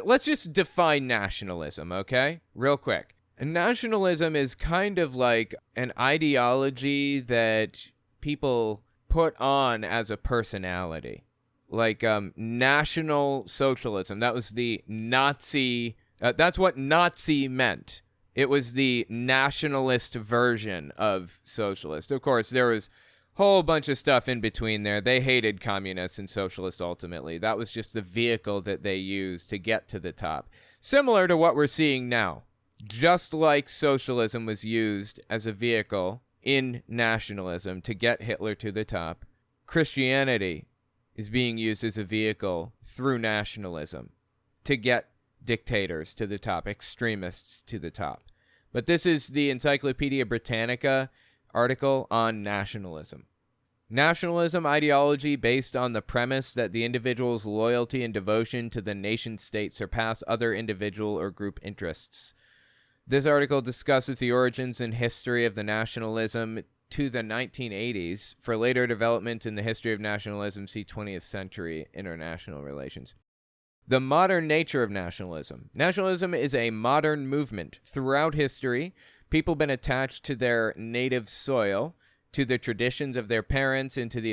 let's just define nationalism, okay? Real quick. And nationalism is kind of like an ideology that people put on as a personality. Like National Socialism. That was the Nazi, that's what Nazi meant. It was the nationalist version of socialist. Of course, there was a whole bunch of stuff in between there. They hated communists and socialists ultimately. That was just the vehicle that they used to get to the top. Similar to what we're seeing now. Just like socialism was used as a vehicle in nationalism to get Hitler to the top, Christianity is being used as a vehicle through nationalism to get dictators to the top, extremists to the top. But this is the Encyclopedia Britannica article on nationalism. Nationalism ideology based on the premise that the individual's loyalty and devotion to the nation-state surpass other individual or group interests. This article discusses the origins and history of the nationalism to the 1980s. For later development in the history of nationalism, see 20th century international relations. The modern nature of nationalism. Nationalism is a modern movement. Throughout history, people have been attached to their native soil, to the traditions of their parents, and to the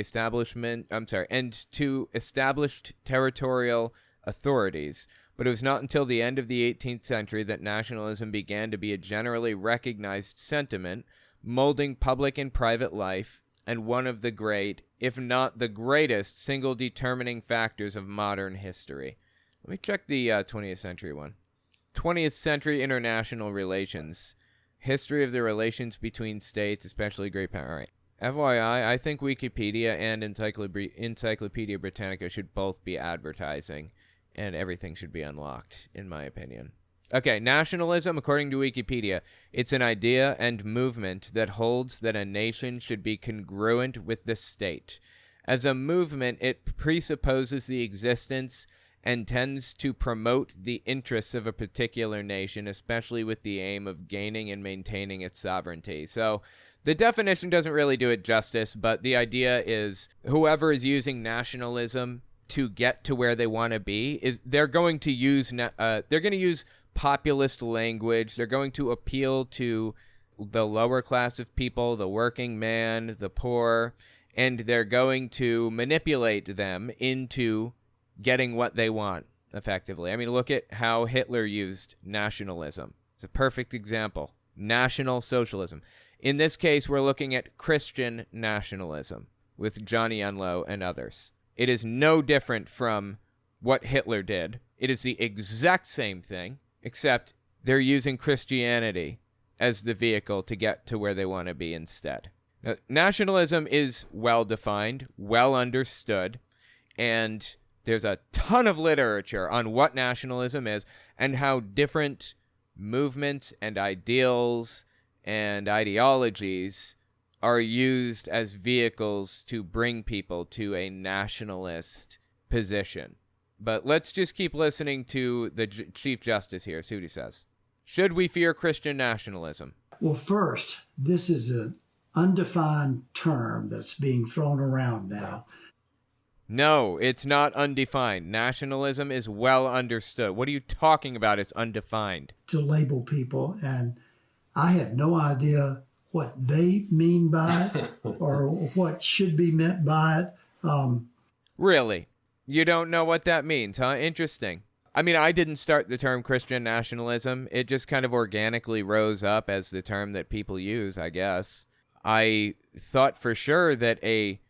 and to established territorial authorities. But it was not until the end of the 18th century that nationalism began to be a generally recognized sentiment, molding public and private life, and one of the great, if not the greatest, single determining factors of modern history. Let me check the 20th century one. 20th century international relations. History of the relations between states, especially great power. All right. FYI, I think Wikipedia and Encyclopedia Britannica should both be advertising, and everything should be unlocked, in my opinion. Okay, nationalism, according to Wikipedia, it's an idea and movement that holds that a nation should be congruent with the state. As a movement, it presupposes the existence and tends to promote the interests of a particular nation, especially with the aim of gaining and maintaining its sovereignty. So the definition doesn't really do it justice, but the idea is whoever is using nationalism to get to where they want to be they're going to use populist language. They're going to appeal to the lower class of people, the working man, the poor, and they're going to manipulate them into getting what they want, effectively. I mean, look at how Hitler used nationalism. It's a perfect example. National Socialism. In this case, we're looking at Christian nationalism with Johnny Enlow and others. It is no different from what Hitler did. It is the exact same thing, except they're using Christianity as the vehicle to get to where they want to be instead. Now, nationalism is well-defined, well understood, and there's a ton of literature on what nationalism is and how different movements and ideals and ideologies are used as vehicles to bring people to a nationalist position. But let's just keep listening to the Chief Justice here. See what he says. Should we fear Christian nationalism? Well, first, this is an undefined term that's being thrown around now. No, it's not undefined. Nationalism is well understood. What are you talking about? It's undefined. To label people, and I have no idea what they mean by it or what should be meant by it. Really? You don't know what that means, huh? Interesting. I mean, I didn't start the term Christian nationalism. It just kind of organically rose up as the term that people use, I guess. I thought for sure that a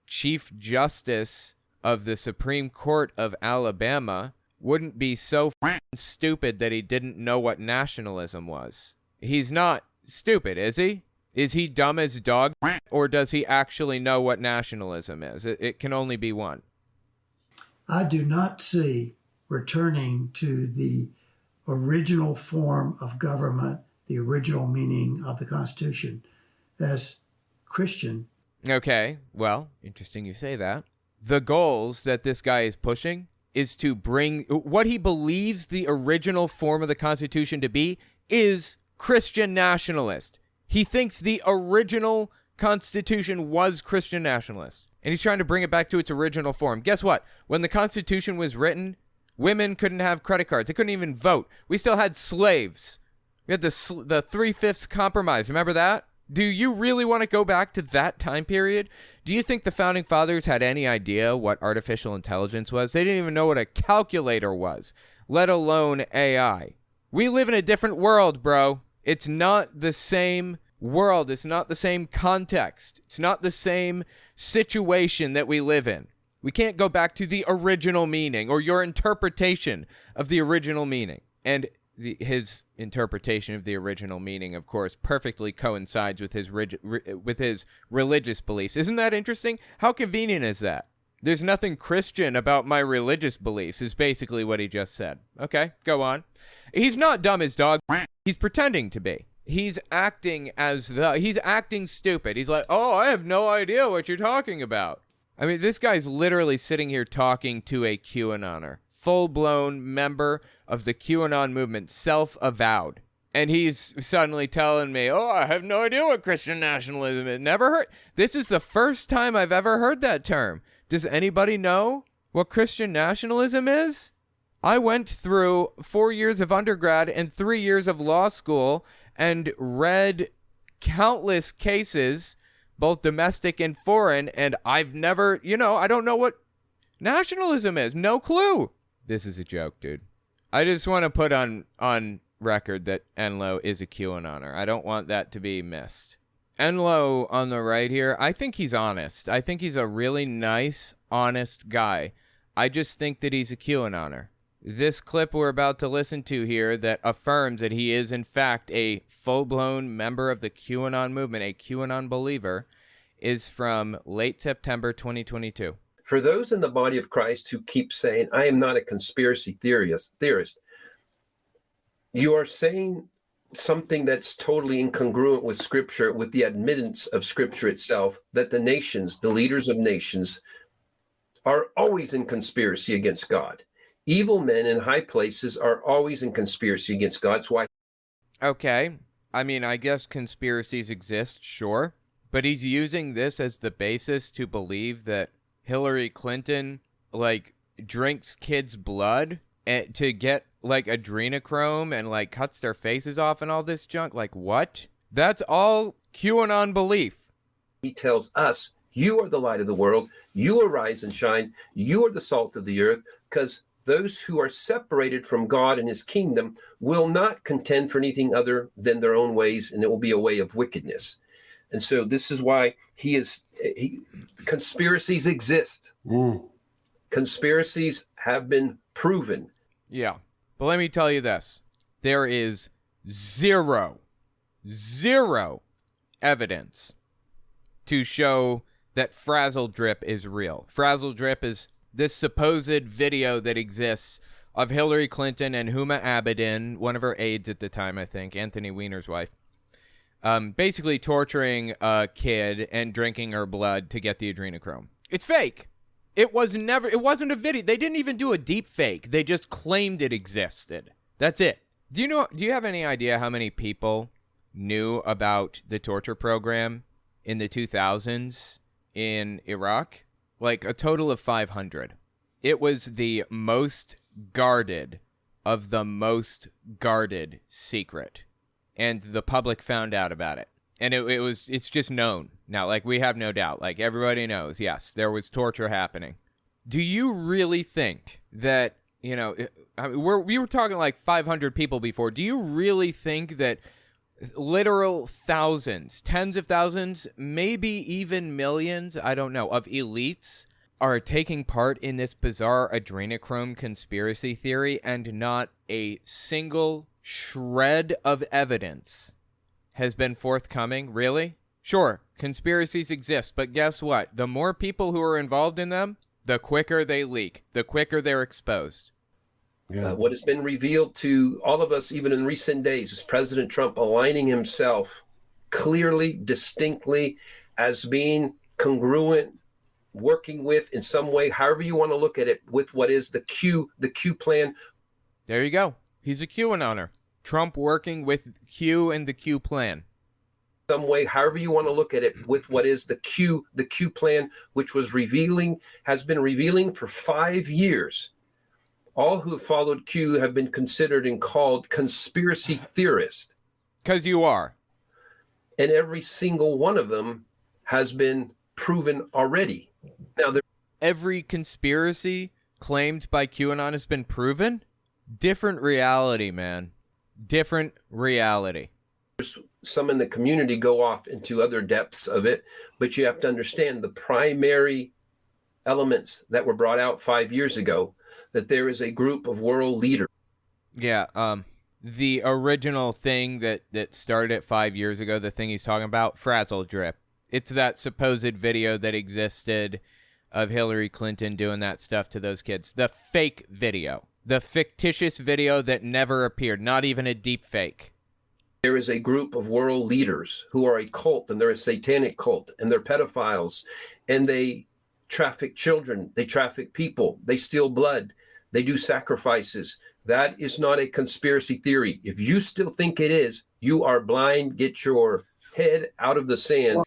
Chief Justice of the Supreme Court of Alabama wouldn't be so stupid that he didn't know what nationalism was. He's not stupid, is he? Is he dumb as dog, or does he actually know what nationalism is? It can only be one. I do not see returning to the original form of government, the original meaning of the Constitution, as Christian. Okay, well, interesting you say that. The goals that this guy is pushing is to bring what he believes the original form of the Constitution to be is Christian nationalist. He thinks the original Constitution was Christian nationalist, and he's trying to bring it back to its original form. Guess what? When the Constitution was written, women couldn't have credit cards. They couldn't even vote. We still had slaves. We had the 3/5 compromise. Remember that? Do you really want to go back to that time period? Do you think the founding fathers had any idea what artificial intelligence was? They didn't even know what a calculator was, let alone AI. We live in a different world, bro. It's not the same world. It's not the same context. It's not the same situation that we live in. We can't go back to the original meaning or your interpretation of the original meaning. And his interpretation of the original meaning, of course, perfectly coincides with his religious beliefs. Isn't that interesting? How convenient is that? There's nothing Christian about my religious beliefs, is basically what he just said. Okay, go on. He's not dumb as dog. He's pretending to be. He's acting he's acting stupid. He's like, oh, I have no idea what you're talking about. I mean, this guy's literally sitting here talking to a QAnoner. Full-blown member of the QAnon movement, self-avowed. And he's suddenly telling me, oh, I have no idea what Christian nationalism is. Never heard. This is the first time I've ever heard that term. Does anybody know what Christian nationalism is? I went through 4 years of undergrad and 3 years of law school and read countless cases, both domestic and foreign, and I've never, I don't know what nationalism is. No clue. This is a joke, dude. I just want to put on record that Enloe is a QAnoner. I don't want that to be missed. Enloe on the right here, I think he's honest. I think he's a really nice, honest guy. I just think that he's a QAnoner. This clip we're about to listen to here that affirms that he is, in fact, a full-blown member of the QAnon movement, a QAnon believer, is from late September 2022. For those in the body of Christ who keep saying, I am not a conspiracy theorist, you are saying something that's totally incongruent with Scripture, with the admittance of Scripture itself, that the nations, the leaders of nations, are always in conspiracy against God. Evil men in high places are always in conspiracy against God. That's why. Okay. I mean, I guess conspiracies exist, sure. But he's using this as the basis to believe that Hillary Clinton, drinks kids' blood to get, adrenochrome and, cuts their faces off and all this junk. What? That's all QAnon belief. He tells us, you are the light of the world. You arise and shine. You are the salt of the earth, because those who are separated from God and his kingdom will not contend for anything other than their own ways, and it will be a way of wickedness. And so this is why conspiracies exist. Conspiracies have been proven. Yeah. But let me tell you this. There is zero evidence to show that Frazzle Drip is real. Frazzle Drip is this supposed video that exists of Hillary Clinton and Huma Abedin, one of her aides at the time, I think, Anthony Weiner's wife, basically torturing a kid and drinking her blood to get the adrenochrome. It's fake. It wasn't a video. They didn't even do a deep fake. They just claimed it existed. That's it. Do you have any idea how many people knew about the torture program in the 2000s in Iraq? A total of 500. It was the most guarded of the most guarded secret. And the public found out about it. And it's just known now. We have no doubt. Everybody knows, yes, there was torture happening. Do you really think that, we were talking 500 people before. Do you really think that literal thousands, tens of thousands, maybe even millions, I don't know, of elites are taking part in this bizarre adrenochrome conspiracy theory, and not a single shred of evidence has been forthcoming? Really? Sure, conspiracies exist, but guess what? The more people who are involved in them, the quicker they leak, the quicker they're exposed. Yeah. What has been revealed to all of us, even in recent days, is President Trump aligning himself clearly, distinctly, as being congruent, working with, in some way, however you want to look at it, with what is the Q plan. There you go. He's a QAnoner. Trump working with Q and the Q plan. Some way, however you want to look at it, with what is the Q plan, which has been revealing for 5 years all who followed Q have been considered and called conspiracy theorists. Because you are. And every single one of them has been proven already. Now, every conspiracy claimed by QAnon has been proven? Different reality, man. Different reality. Some in the community go off into other depths of it, but you have to understand the primary elements that were brought out 5 years ago, that there is a group of world leaders. Yeah, the original thing that started 5 years ago, the thing he's talking about, Frazzle Drip. It's that supposed video that existed of Hillary Clinton doing that stuff to those kids. The fake video. The fictitious video that never appeared, not even a deep fake. There is a group of world leaders who are a cult, and they're a satanic cult, and they're pedophiles, and they traffic children, they traffic people, they steal blood, they do sacrifices. That is not a conspiracy theory. If you still think it is, you are blind. Get your head out of the sand.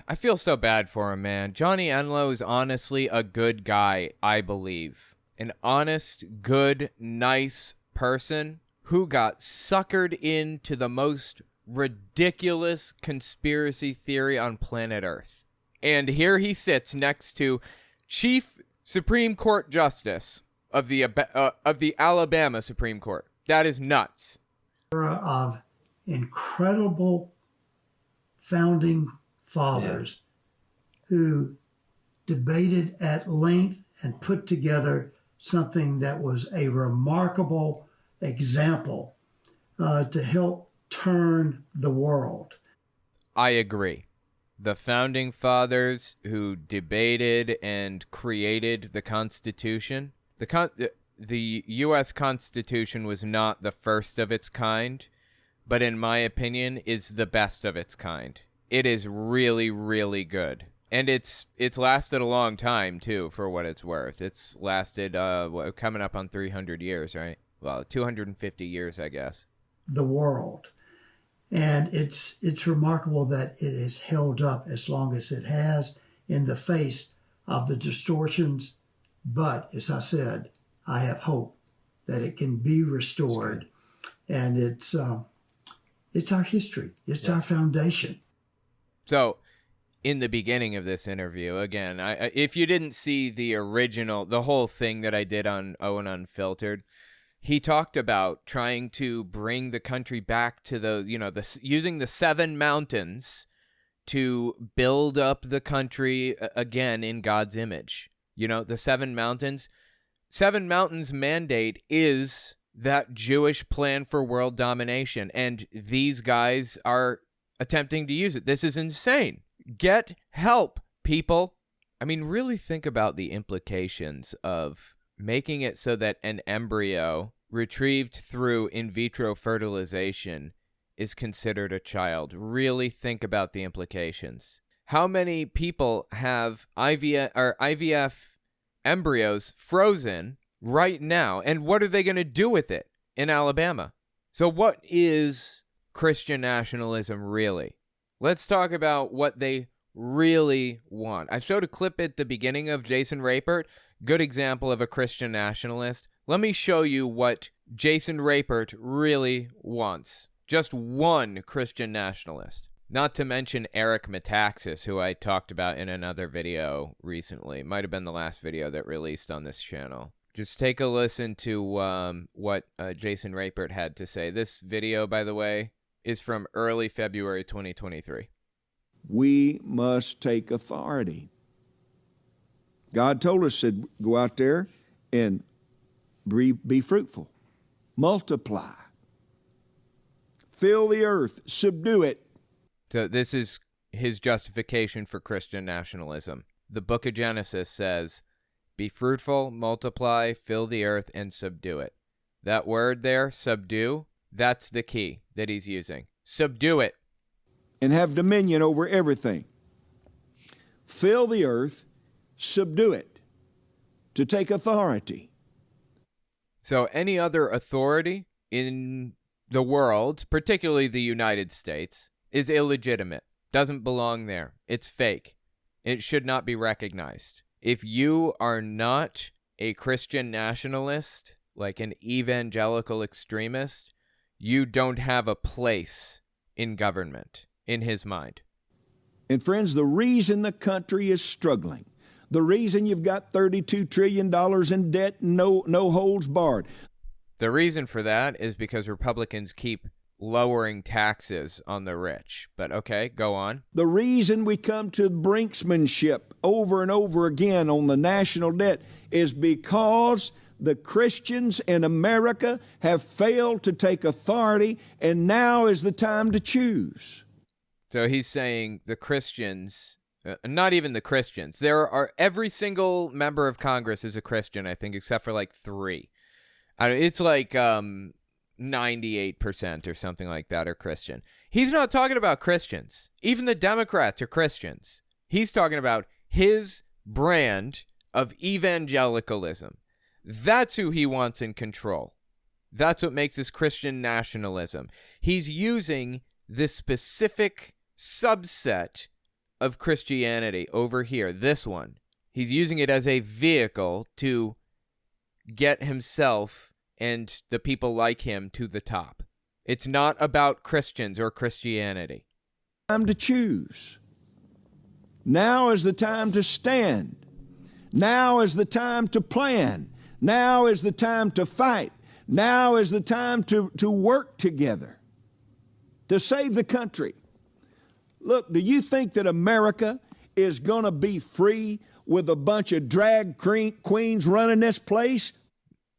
I feel so bad for him, man. Johnny Enlow is honestly a good guy, I believe. An honest, good, nice person who got suckered into the most ridiculous conspiracy theory on planet Earth. And here he sits next to Chief Supreme Court Justice of the Alabama Supreme Court. That is nuts. Of incredible founding fathers who debated at length and put together something that was a remarkable example to help turn the world. I agree. The founding fathers who debated and created the Constitution. The U.S. Constitution was not the first of its kind, but in my opinion is the best of its kind. It is really, really good. And it's lasted a long time, too, for what it's worth. It's lasted, coming up on 300 years, right? Well, 250 years, I guess. The world. And it's remarkable that it has held up as long as it has in the face of the distortions. But, as I said, I have hope that it can be restored. And it's our history. It's our foundation. So, in the beginning of this interview, again, if you didn't see the whole thing that I did on Owen Unfiltered, he talked about trying to bring the country back to using the 7 mountains to build up the country again in God's image. You know, the 7 mountains. 7 mountains mandate is that Jewish plan for world domination, and these guys are attempting to use it. This is insane. Get help, people. I mean, really think about the implications of making it so that an embryo retrieved through in vitro fertilization is considered a child. Really think about the implications. How many people have IVF embryos frozen right now, and what are they going to do with it in Alabama? So what is Christian nationalism really? Let's talk about what they really want. I showed a clip at the beginning of Jason Rapert, good example of a Christian nationalist. Let me show you what Jason Rapert really wants. Just one Christian nationalist. Not to mention Eric Metaxas, who I talked about in another video recently. Might have been the last video that released on this channel. Just take a listen to what Jason Rapert had to say. This video, by the way, is from early February 2023. We must take authority. God told us to go out there and be fruitful, multiply, fill the earth, subdue it. So this is his justification for Christian nationalism. The book of Genesis says, be fruitful, multiply, fill the earth, and subdue it. That word there, subdue, that's the key that he's using. Subdue it. And have dominion over everything. Fill the earth, subdue it, to take authority. So any other authority in the world, particularly the United States, is illegitimate. Doesn't belong there. It's fake. It should not be recognized. If you are not a Christian nationalist, like an evangelical extremist, you don't have a place in government, in his mind. And friends, the reason the country is struggling, the reason you've got $32 trillion in debt, no holds barred. The reason for that is because Republicans keep lowering taxes on the rich. But okay, go on. The reason we come to brinksmanship over and over again on the national debt is because the Christians in America have failed to take authority, and now is the time to choose. So he's saying the Christians, not even the Christians. There are, every single member of Congress is a Christian, I think, except for like 3. It's like 98% or something like that are Christian. He's not talking about Christians. Even the Democrats are Christians. He's talking about his brand of evangelicalism. That's who he wants in control. That's what makes his Christian nationalism. He's using this specific subset of Christianity over here, this one. He's using it as a vehicle to get himself and the people like him to the top. It's not about Christians or Christianity. Time to choose. Now is the time to stand. Now is the time to plan. Now is the time to fight. Now is the time to work together to save the country. Look, do you think that America is going to be free with a bunch of drag queens running this place?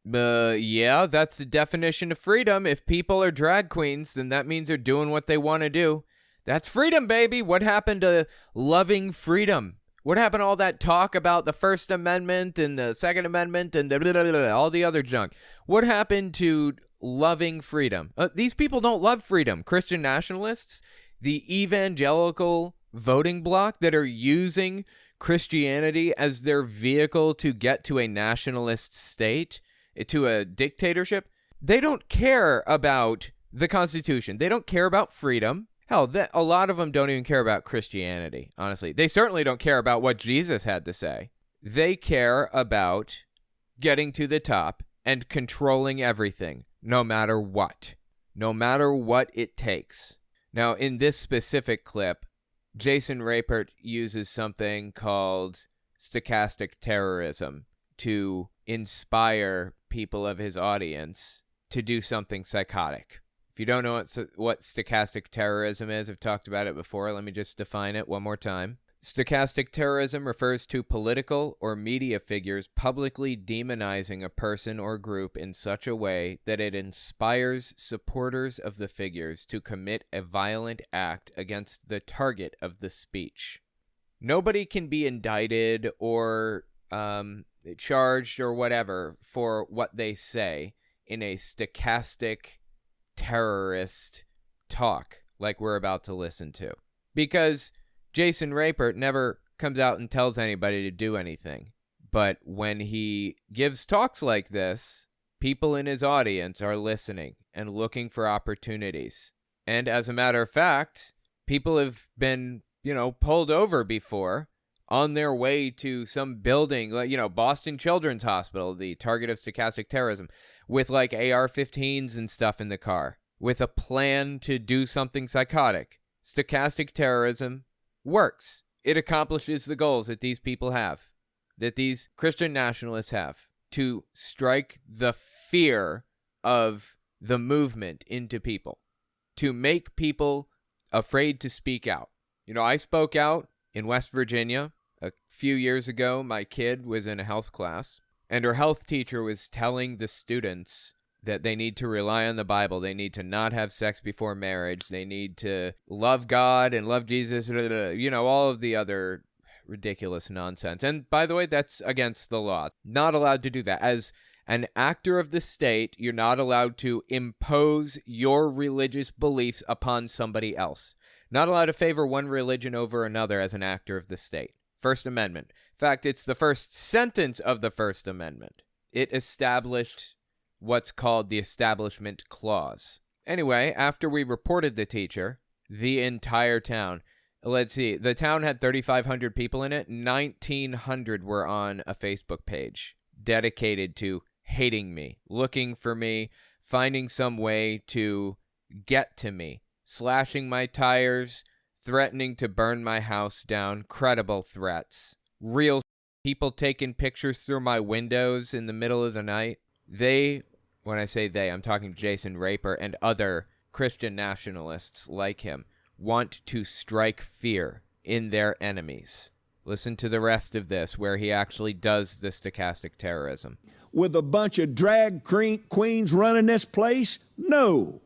Yeah, that's the definition of freedom. If people are drag queens, then that means they're doing what they want to do. That's freedom, baby. What happened to loving freedom? What happened to all that talk about the First Amendment and the Second Amendment and all the other junk? What happened to loving freedom? These people don't love freedom. Christian nationalists, the evangelical voting bloc that are using Christianity as their vehicle to get to a nationalist state, to a dictatorship, they don't care about the Constitution. They don't care about freedom. Hell, a lot of them don't even care about Christianity, honestly. They certainly don't care about what Jesus had to say. They care about getting to the top and controlling everything, no matter what it takes. Now, in this specific clip, Jason Rapert uses something called stochastic terrorism to inspire people of his audience to do something psychotic. If you don't know what stochastic terrorism is, I've talked about it before. Let me just define it one more time. Stochastic terrorism refers to political or media figures publicly demonizing a person or group in such a way that it inspires supporters of the figures to commit a violent act against the target of the speech. Nobody can be indicted or charged or whatever for what they say in a stochastic terrorist talk like we're about to listen to, because Jason Rapert never comes out and tells anybody to do anything. But when he gives talks like this, people in his audience are listening and looking for opportunities. And as a matter of fact, people have been, pulled over before on their way to some building, like, Boston Children's Hospital, the target of stochastic terrorism, with like AR-15s and stuff in the car, with a plan to do something psychotic. Stochastic terrorism works. It accomplishes the goals that these people have, that these Christian nationalists have, to strike the fear of the movement into people, to make people afraid to speak out. I spoke out in West Virginia a few years ago. My kid was in a health class, and her health teacher was telling the students that they need to rely on the Bible. They need to not have sex before marriage. They need to love God and love Jesus, all of the other ridiculous nonsense. And by the way, that's against the law. Not allowed to do that. As an actor of the state, you're not allowed to impose your religious beliefs upon somebody else. Not allowed to favor one religion over another as an actor of the state. First Amendment. In fact, it's the first sentence of the First Amendment. It established what's called the Establishment Clause. Anyway, after we reported the teacher, the entire town, the town had 3,500 people in it. 1,900 were on a Facebook page dedicated to hating me, looking for me, finding some way to get to me, slashing my tires, threatening to burn my house down, credible threats, real people taking pictures through my windows in the middle of the night. When I say they, I'm talking Jason Raper and other Christian nationalists like him, want to strike fear in their enemies. Listen to the rest of this, where he actually does the stochastic terrorism. With a bunch of drag queens running this place? No.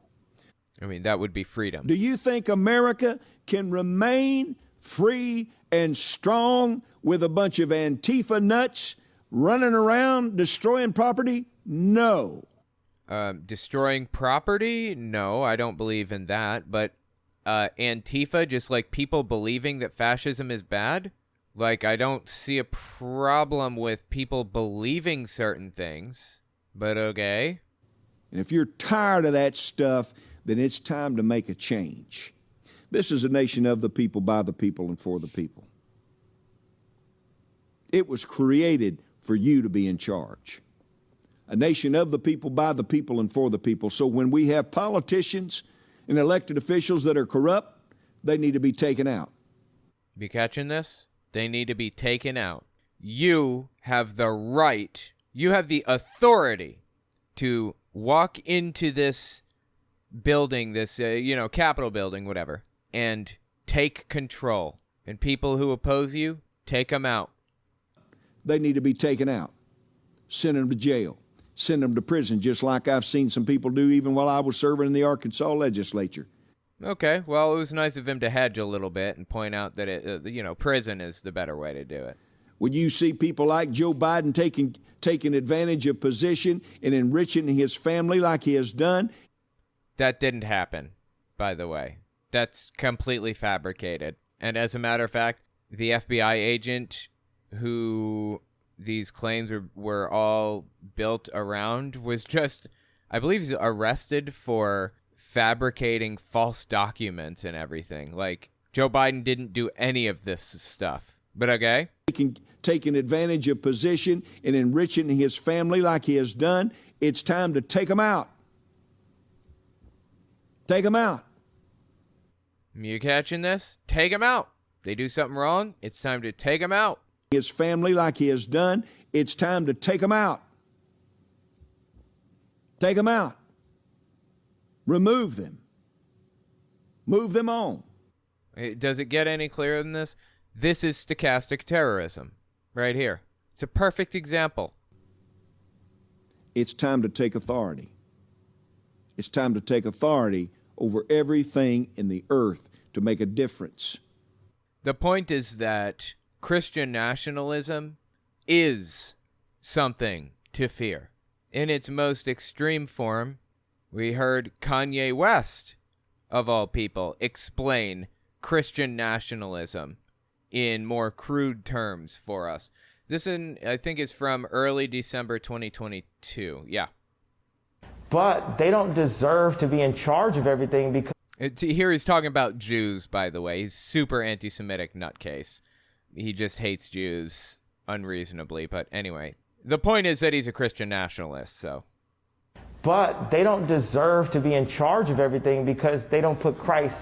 I mean, that would be freedom. Do you think America can remain free and strong with a bunch of Antifa nuts running around destroying property? No. Destroying property? No, I don't believe in that. But Antifa, just like people believing that fascism is bad? Like, I don't see a problem with people believing certain things, but okay. And if you're tired of that stuff, then it's time to make a change. This is a nation of the people, by the people, and for the people. It was created for you to be in charge. A nation of the people, by the people, and for the people. So when we have politicians and elected officials that are corrupt, they need to be taken out. You catching this? They need to be taken out. You have the right, you have the authority to walk into this building, this, Capitol building, whatever, and take control. And people who oppose you, take them out. They need to be taken out. Send them to jail. Send them to prison, just like I've seen some people do even while I was serving in the Arkansas legislature. Okay, well, it was nice of him to hedge a little bit and point out that, prison is the better way to do it. When you see people like Joe Biden taking advantage of position and enriching his family like he has done? That didn't happen, by the way. That's completely fabricated. And as a matter of fact, the FBI agent who these claims were all built around was just, I believe he's arrested for fabricating false documents and everything. Like, Joe Biden didn't do any of this stuff. But okay. Taking advantage of position and enriching his family like he has done, it's time to take him out. Take him out. You catching this? Take him out. They do something wrong, it's time to take him out. His family like he has done, it's time to take him out. Take him out. Remove them. Move them on. Does it get any clearer than this? This is stochastic terrorism right here. It's a perfect example. It's time to take authority. It's time to take authority over everything in the earth to make a difference. The point is that Christian nationalism is something to fear. In its most extreme form, we heard Kanye West, of all people, explain Christian nationalism in more crude terms for us. This, I think, is from early December 2022. Yeah. But they don't deserve to be in charge of everything because... Here he's talking about Jews, by the way. He's super anti-Semitic nutcase. He just hates Jews unreasonably. But anyway, the point is that he's a Christian nationalist, so... But they don't deserve to be in charge of everything because they don't put Christ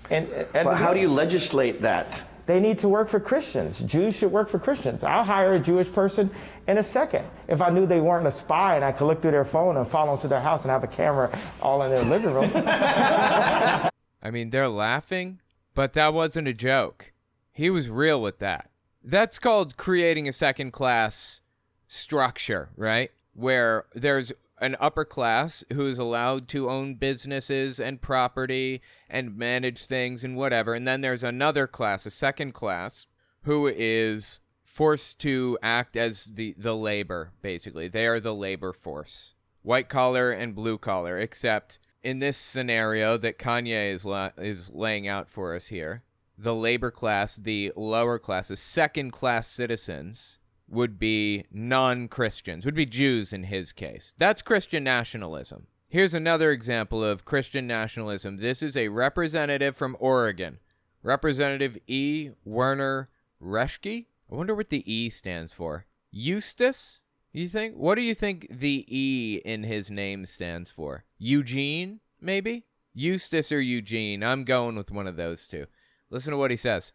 in. But how do you legislate that? They need to work for Christians. Jews should work for Christians. I'll hire a Jewish person in a second. If I knew they weren't a spy and I could look through their phone and follow them to their house and have a camera all in their living room. I mean, they're laughing, but that wasn't a joke. He was real with that. That's called creating a second-class structure, right? Where there's an upper class who is allowed to own businesses and property and manage things and whatever. And then there's another class, a second class, who is forced to act as the labor, basically. They are the labor force. White collar and blue collar, except in this scenario that Kanye is laying out for us here, the labor class, the lower class, the second class citizens would be non-Christians, would be Jews in his case. That's Christian nationalism. Here's another example of Christian nationalism. This is a representative from Oregon, Representative E. Werner Reschke. I wonder what the E stands for. Eustace? You think? What do you think the E in his name stands for? Eugene, maybe? Eustace or Eugene. I'm going with one of those two. Listen to what he says.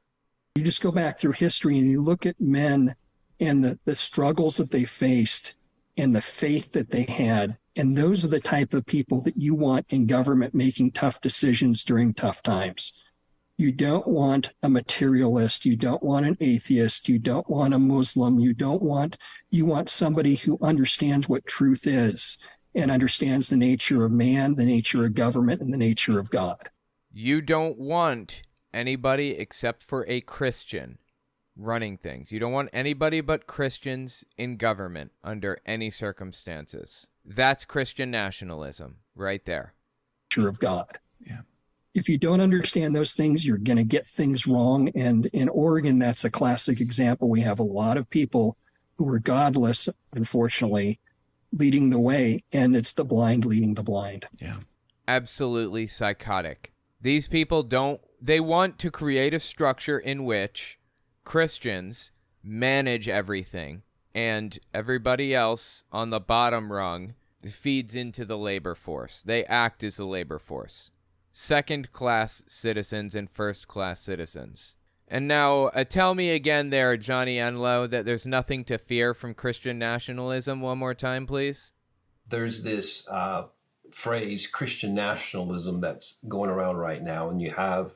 You just go back through history and you look at men and the struggles that they faced and the faith that they had. And those are the type of people that you want in government making tough decisions during tough times. You don't want a materialist. You don't want an atheist. You don't want a Muslim. You want somebody who understands what truth is and understands the nature of man, the nature of government, and the nature of God. You don't want anybody except for a Christian running things. You don't want anybody but Christians in government under any circumstances. That's Christian nationalism right there. Nature of God. Yeah. If you don't understand those things, you're going to get things wrong. And in Oregon, that's a classic example. We have a lot of people who are godless, unfortunately, leading the way, and it's the blind leading the blind. Yeah. Absolutely psychotic. These people they want to create a structure in which Christians manage everything, and everybody else on the bottom rung feeds into the labor force. They act as the labor force. Second-class citizens and first-class citizens. And now, tell me again there, Johnny Enlow, that there's nothing to fear from Christian nationalism one more time, please. There's this phrase, Christian nationalism, that's going around right now, and you have,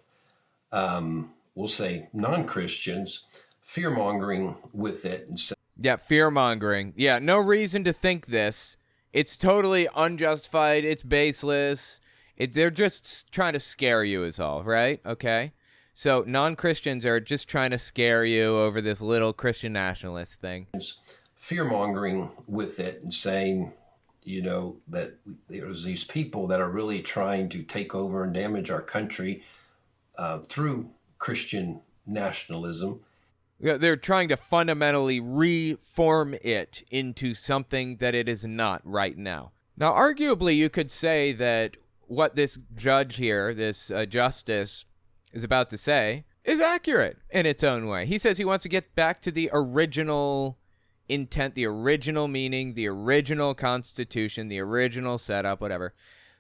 we'll say, non-Christians fear-mongering with it. And yeah, fear-mongering. Yeah, no reason to think this. It's totally unjustified. It's baseless. They're just trying to scare you is all, right? Okay. So non-Christians are just trying to scare you over this little Christian nationalist thing. Fear-mongering with it and saying, that there's these people that are really trying to take over and damage our country through Christian nationalism. Yeah, they're trying to fundamentally reform it into something that it is not right now. Now, arguably, you could say that what this judge here, this justice, is about to say is accurate in its own way. He says he wants to get back to the original intent, the original meaning, the original constitution, the original setup, whatever.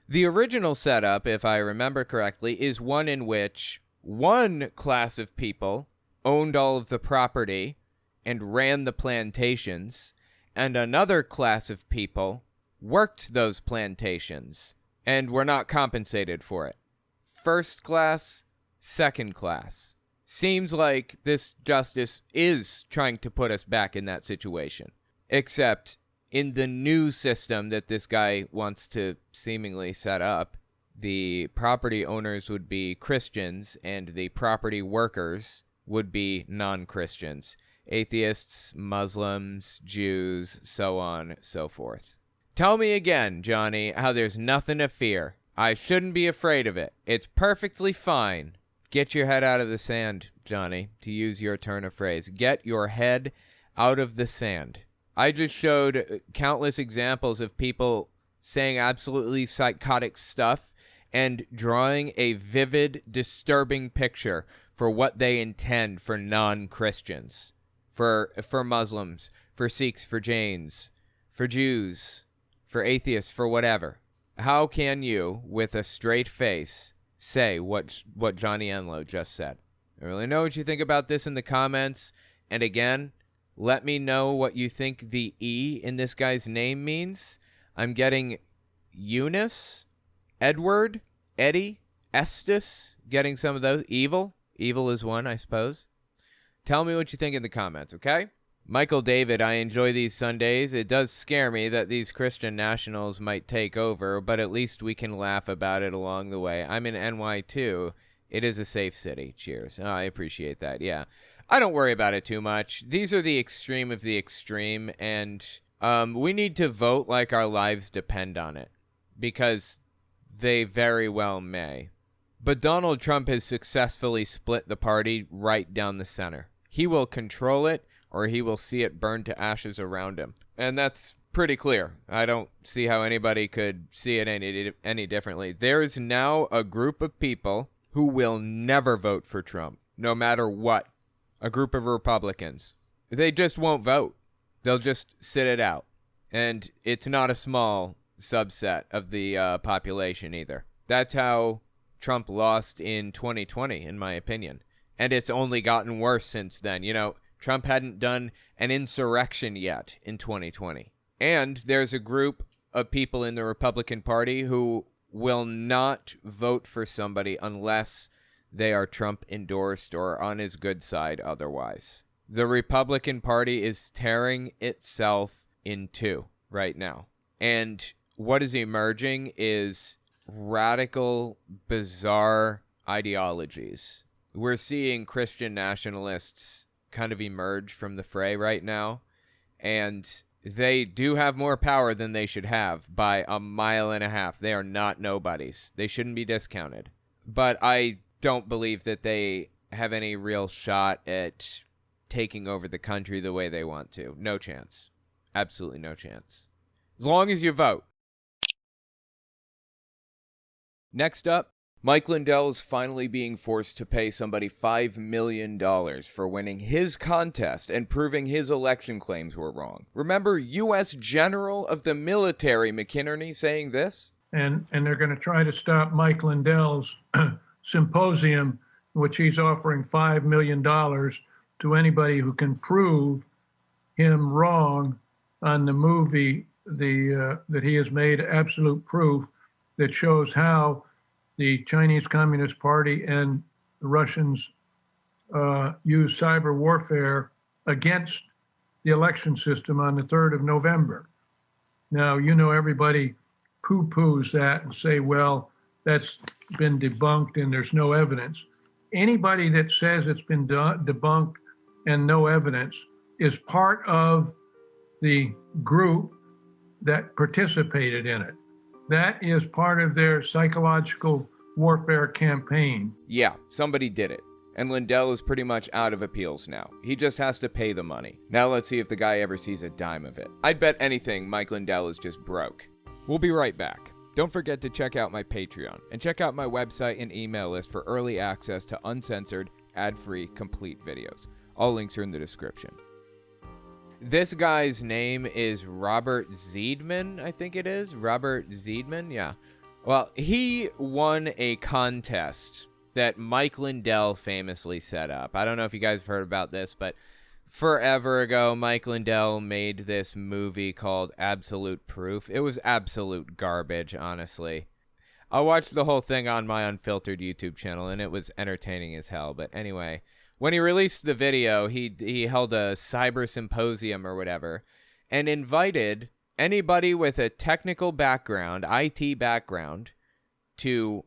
The original setup, if I remember correctly, is one in which one class of people owned all of the property and ran the plantations, and another class of people worked those plantations and were not compensated for it. First class, second class. Seems like this justice is trying to put us back in that situation. Except in the new system that this guy wants to seemingly set up, the property owners would be Christians and the property workers would be non-Christians. Atheists, Muslims, Jews, so on, so forth. Tell me again, Johnny, how there's nothing to fear. I shouldn't be afraid of it. It's perfectly fine. Get your head out of the sand, Johnny, to use your turn of phrase. Get your head out of the sand. I just showed countless examples of people saying absolutely psychotic stuff and drawing a vivid, disturbing picture for what they intend for non-Christians, for Muslims, for Sikhs, for Jains, for Jews, for atheists, for whatever. How can you, with a straight face, say what Johnny Enlow just said? I really know what you think about this in the comments. And again, let me know what you think the E in this guy's name means. I'm getting Eunice, Edward, Eddie, Estes, getting some of those. Evil is one, I suppose. Tell me what you think in the comments, okay? Michael David, I enjoy these Sundays. It does scare me that these Christian nationals might take over, but at least we can laugh about it along the way. I'm in NY too. It is a safe city. Cheers. Oh, I appreciate that. Yeah. I don't worry about it too much. These are the extreme of the extreme, and we need to vote like our lives depend on it, because they very well may. But Donald Trump has successfully split the party right down the center. He will control it, or he will see it burn to ashes around him. And that's pretty clear. I don't see how anybody could see it any differently. There is now a group of people who will never vote for Trump, no matter what. A group of Republicans. They just won't vote. They'll just sit it out. And it's not a small subset of the population either. That's how Trump lost in 2020, in my opinion. And it's only gotten worse since then. You know, Trump hadn't done an insurrection yet in 2020. And there's a group of people in the Republican Party who will not vote for somebody unless they are Trump endorsed or on his good side otherwise. The Republican Party is tearing itself in two right now. And what is emerging is radical, bizarre ideologies. We're seeing Christian nationalists kind of emerge from the fray right now, and they do have more power than they should have by a mile and a half. They are not nobodies. They shouldn't be discounted. But I don't believe that they have any real shot at taking over the country the way they want to. No chance. Absolutely no chance. As long as you vote. Next up, Mike Lindell is finally being forced to pay somebody $5 million for winning his contest and proving his election claims were wrong. Remember U.S. General of the Military McInerney saying this? And they're going to try to stop Mike Lindell's symposium, in which he's offering $5 million to anybody who can prove him wrong on the movie that he has made absolute proof that shows how the Chinese Communist Party and the Russians use cyber warfare against the election system on the 3rd of November. Now, you know, everybody poo-poos that and say, well, that's been debunked and there's no evidence. Anybody that says it's been debunked and no evidence is part of the group that participated in it. That is part of their psychological warfare campaign. Yeah, somebody did it. And Lindell is pretty much out of appeals now. He just has to pay the money. Now let's see if the guy ever sees a dime of it. I'd bet anything Mike Lindell is just broke. We'll be right back. Don't forget to check out my Patreon and check out my website and email list for early access to uncensored, ad-free, complete videos. All links are in the description. This guy's name is Robert Zeidman, I think it is. Robert Zeidman, yeah. Well, he won a contest that Mike Lindell famously set up. I don't know if you guys have heard about this, but forever ago, Mike Lindell made this movie called Absolute Proof. It was absolute garbage, honestly. I watched the whole thing on my unfiltered YouTube channel, and it was entertaining as hell. But anyway, when he released the video, he held a cyber symposium or whatever, and invited anybody with a technical background, IT background, to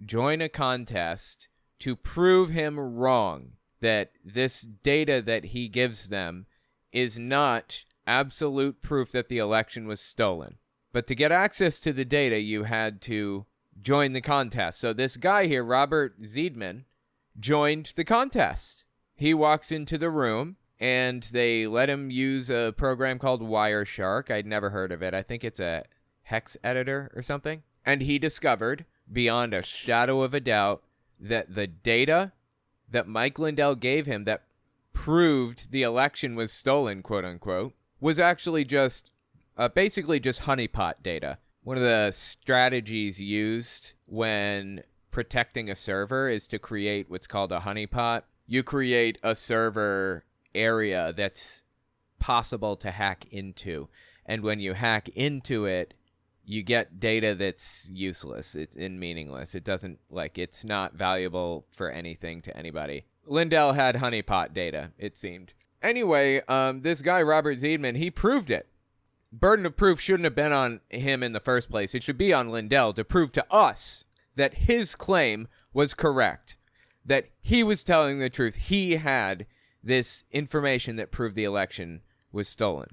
join a contest to prove him wrong, that this data that he gives them is not absolute proof that the election was stolen. But to get access to the data, you had to join the contest. So this guy here, Robert Zeidman, joined the contest. He walks into the room, and they let him use a program called Wireshark. I'd never heard of it. I think it's a hex editor or something. And he discovered, beyond a shadow of a doubt, that the data that Mike Lindell gave him that proved the election was stolen, quote unquote, was actually just basically just honeypot data. One of the strategies used when protecting a server is to create what's called a honeypot. You create a server area that's possible to hack into. And when you hack into it, you get data that's useless. It's meaningless. It doesn't, it's not valuable for anything to anybody. Lindell had honeypot data, it seemed. Anyway, this guy, Robert Zeidman, he proved it. Burden of proof shouldn't have been on him in the first place. It should be on Lindell to prove to us that his claim was correct, that he was telling the truth. He had this information that proved the election was stolen.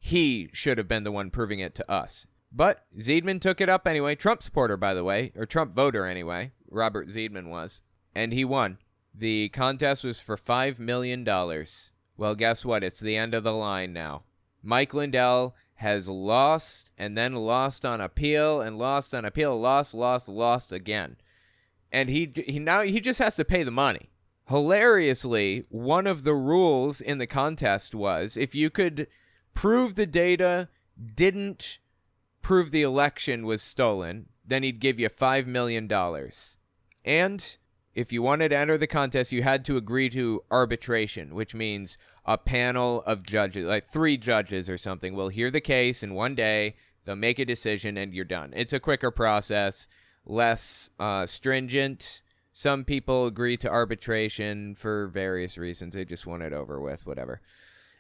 He should have been the one proving it to us. But Zeidman took it up anyway. Trump supporter, by the way, or Trump voter anyway. Robert Zeidman was. And he won. The contest was for $5 million. Well, guess what? It's the end of the line now. Mike Lindell has lost and then lost on appeal and lost on appeal, lost again. And he just has to pay the money. Hilariously, one of the rules in the contest was if you could prove the data didn't prove the election was stolen, then he'd give you $5 million. And if you wanted to enter the contest, you had to agree to arbitration, which means a panel of judges, like 3 judges or something, will hear the case in one day. They'll make a decision and you're done. It's a quicker process, less stringent. Some people agree to arbitration for various reasons. They just want it over with, whatever.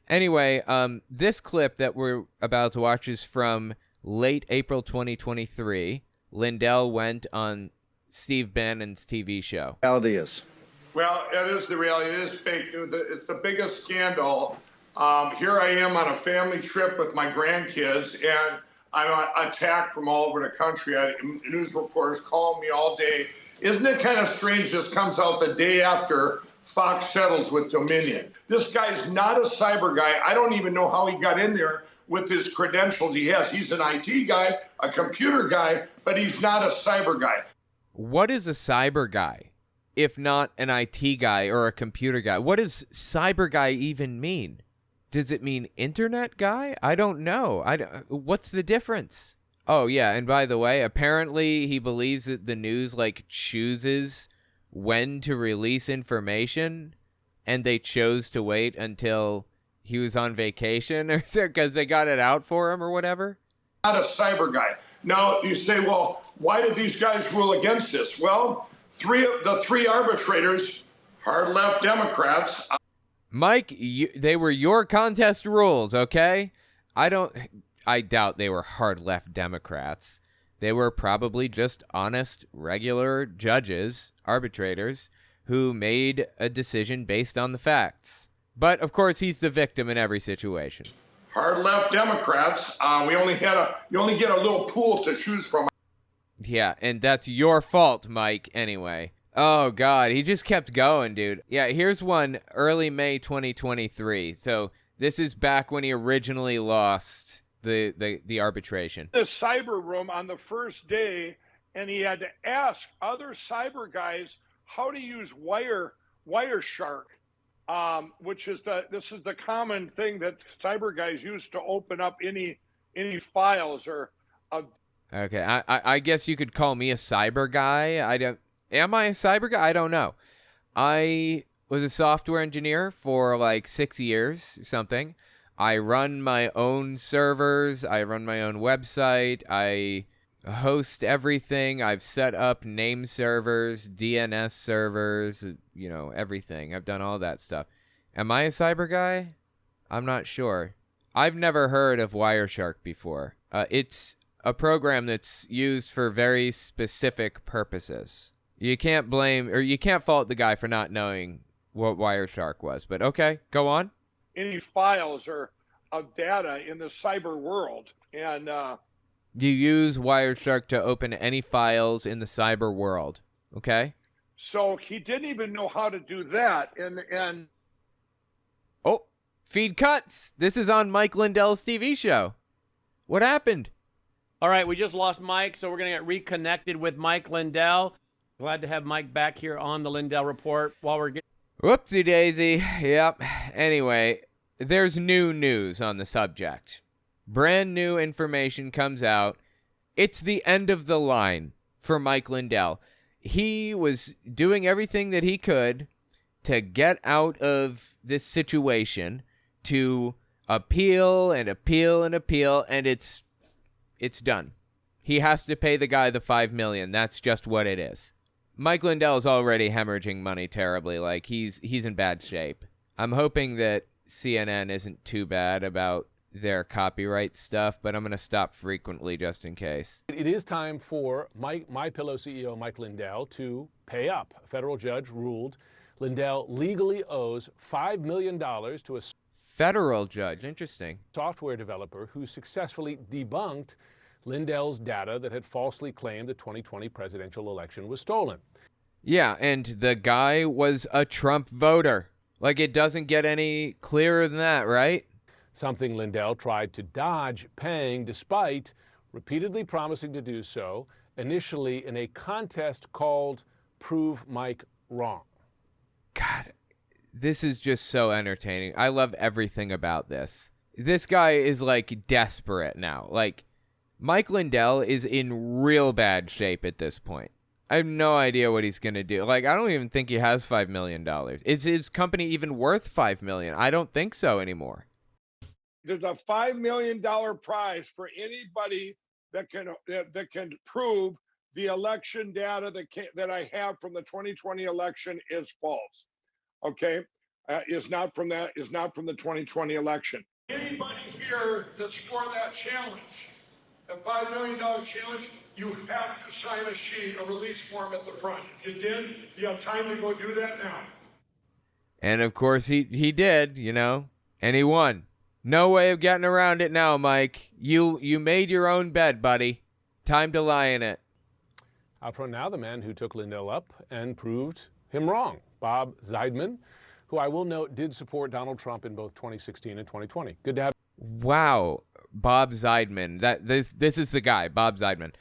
Anyway, this clip that we're about to watch is from late April 2023. Lindell went on Steve Bannon's TV show. Reality is. Well, it is the reality. It is fake news. It's the biggest scandal. Here I am on a family trip with my grandkids, and I'm attacked from all over the country. News reporters call me all day. Isn't it kind of strange this comes out the day after Fox settles with Dominion? This guy's not a cyber guy. I don't even know how he got in there with his credentials he has. He's an IT guy, a computer guy, but he's not a cyber guy. What is a cyber guy, if not an IT guy or a computer guy? What does cyber guy even mean? Does it mean internet guy? I don't know. What's the difference? Oh, yeah, and by the way, apparently he believes that the news, chooses when to release information, and they chose to wait until he was on vacation or because they got it out for him or whatever? Not a cyber guy. Now, you say, well, why did these guys rule against this? Well, the three arbitrators, hard-left Democrats. Mike, they were your contest rules, okay? I doubt they were hard-left Democrats. They were probably just honest, regular judges, arbitrators, who made a decision based on the facts. But, of course, he's the victim in every situation. Hard-left Democrats. You only get a little pool to choose from. Yeah, and that's your fault, Mike, anyway. Oh, God, he just kept going, dude. Yeah, here's one, early May 2023. So this is back when he originally lost the arbitration. The cyber room on the first day, and he had to ask other cyber guys how to use Wireshark, which is this is the common thing that cyber guys use to open up any files or. Okay, I guess you could call me a cyber guy. Am I a cyber guy? I don't know. I was a software engineer for 6 years or something. I run my own servers. I run my own website. I host everything. I've set up name servers, DNS servers, everything. I've done all that stuff. Am I a cyber guy? I'm not sure. I've never heard of Wireshark before. It's a program that's used for very specific purposes. You can't blame or you can't fault the guy for not knowing what Wireshark was. But okay, go on. Any files or of data in the cyber world. And you use Wireshark to open any files in the cyber world. Okay? So he didn't even know how to do that. And oh, feed cuts. This is on Mike Lindell's TV show. What happened? All right, we just lost Mike, so we're going to get reconnected with Mike Lindell. Glad to have Mike back here on the Lindell Report while we're getting... Whoopsie daisy. Yep. Anyway, there's new news on the subject. Brand new information comes out. It's the end of the line for Mike Lindell. He was doing everything that he could to get out of this situation, to appeal and appeal and appeal, and it's done. He has to pay the guy the $5 million. That's just what it is. Mike Lindell is already hemorrhaging money terribly. He's in bad shape. I'm hoping that CNN isn't too bad about their copyright stuff, but I'm going to stop frequently just in case. It is time for MyPillow CEO Mike Lindell to pay up. A federal judge ruled Lindell legally owes $5 million to a federal judge. Interesting. Software developer who successfully debunked Lindell's data that had falsely claimed the 2020 presidential election was stolen. Yeah, and the guy was a Trump voter. It doesn't get any clearer than that, right? Something Lindell tried to dodge paying despite repeatedly promising to do so, initially in a contest called Prove Mike Wrong. God, this is just so entertaining. I love everything about this. This guy is like desperate now. Like, Mike Lindell is in real bad shape at this point. I have no idea what he's going to do. Like, I don't even think he has $5 million. Is his company even worth $5 million? I don't think so anymore. There's a $5 million prize for anybody that can prove the election data that I have from the 2020 election is false. Okay, is not from the 2020 election. Anybody here that's for that challenge, that $5 million challenge, you have to sign a sheet, a release form at the front. If you did, you have time to go do that now. And of course he did, you know, and he won. No way of getting around it now, Mike. You made your own bed, buddy. Time to lie in it. Out front now, the man who took Lindell up and proved him wrong, Bob Zeidman, who I will note did support Donald Trump in both 2016 and 2020. Good to have. Wow, Bob Zeidman. This is the guy, Bob Zeidman.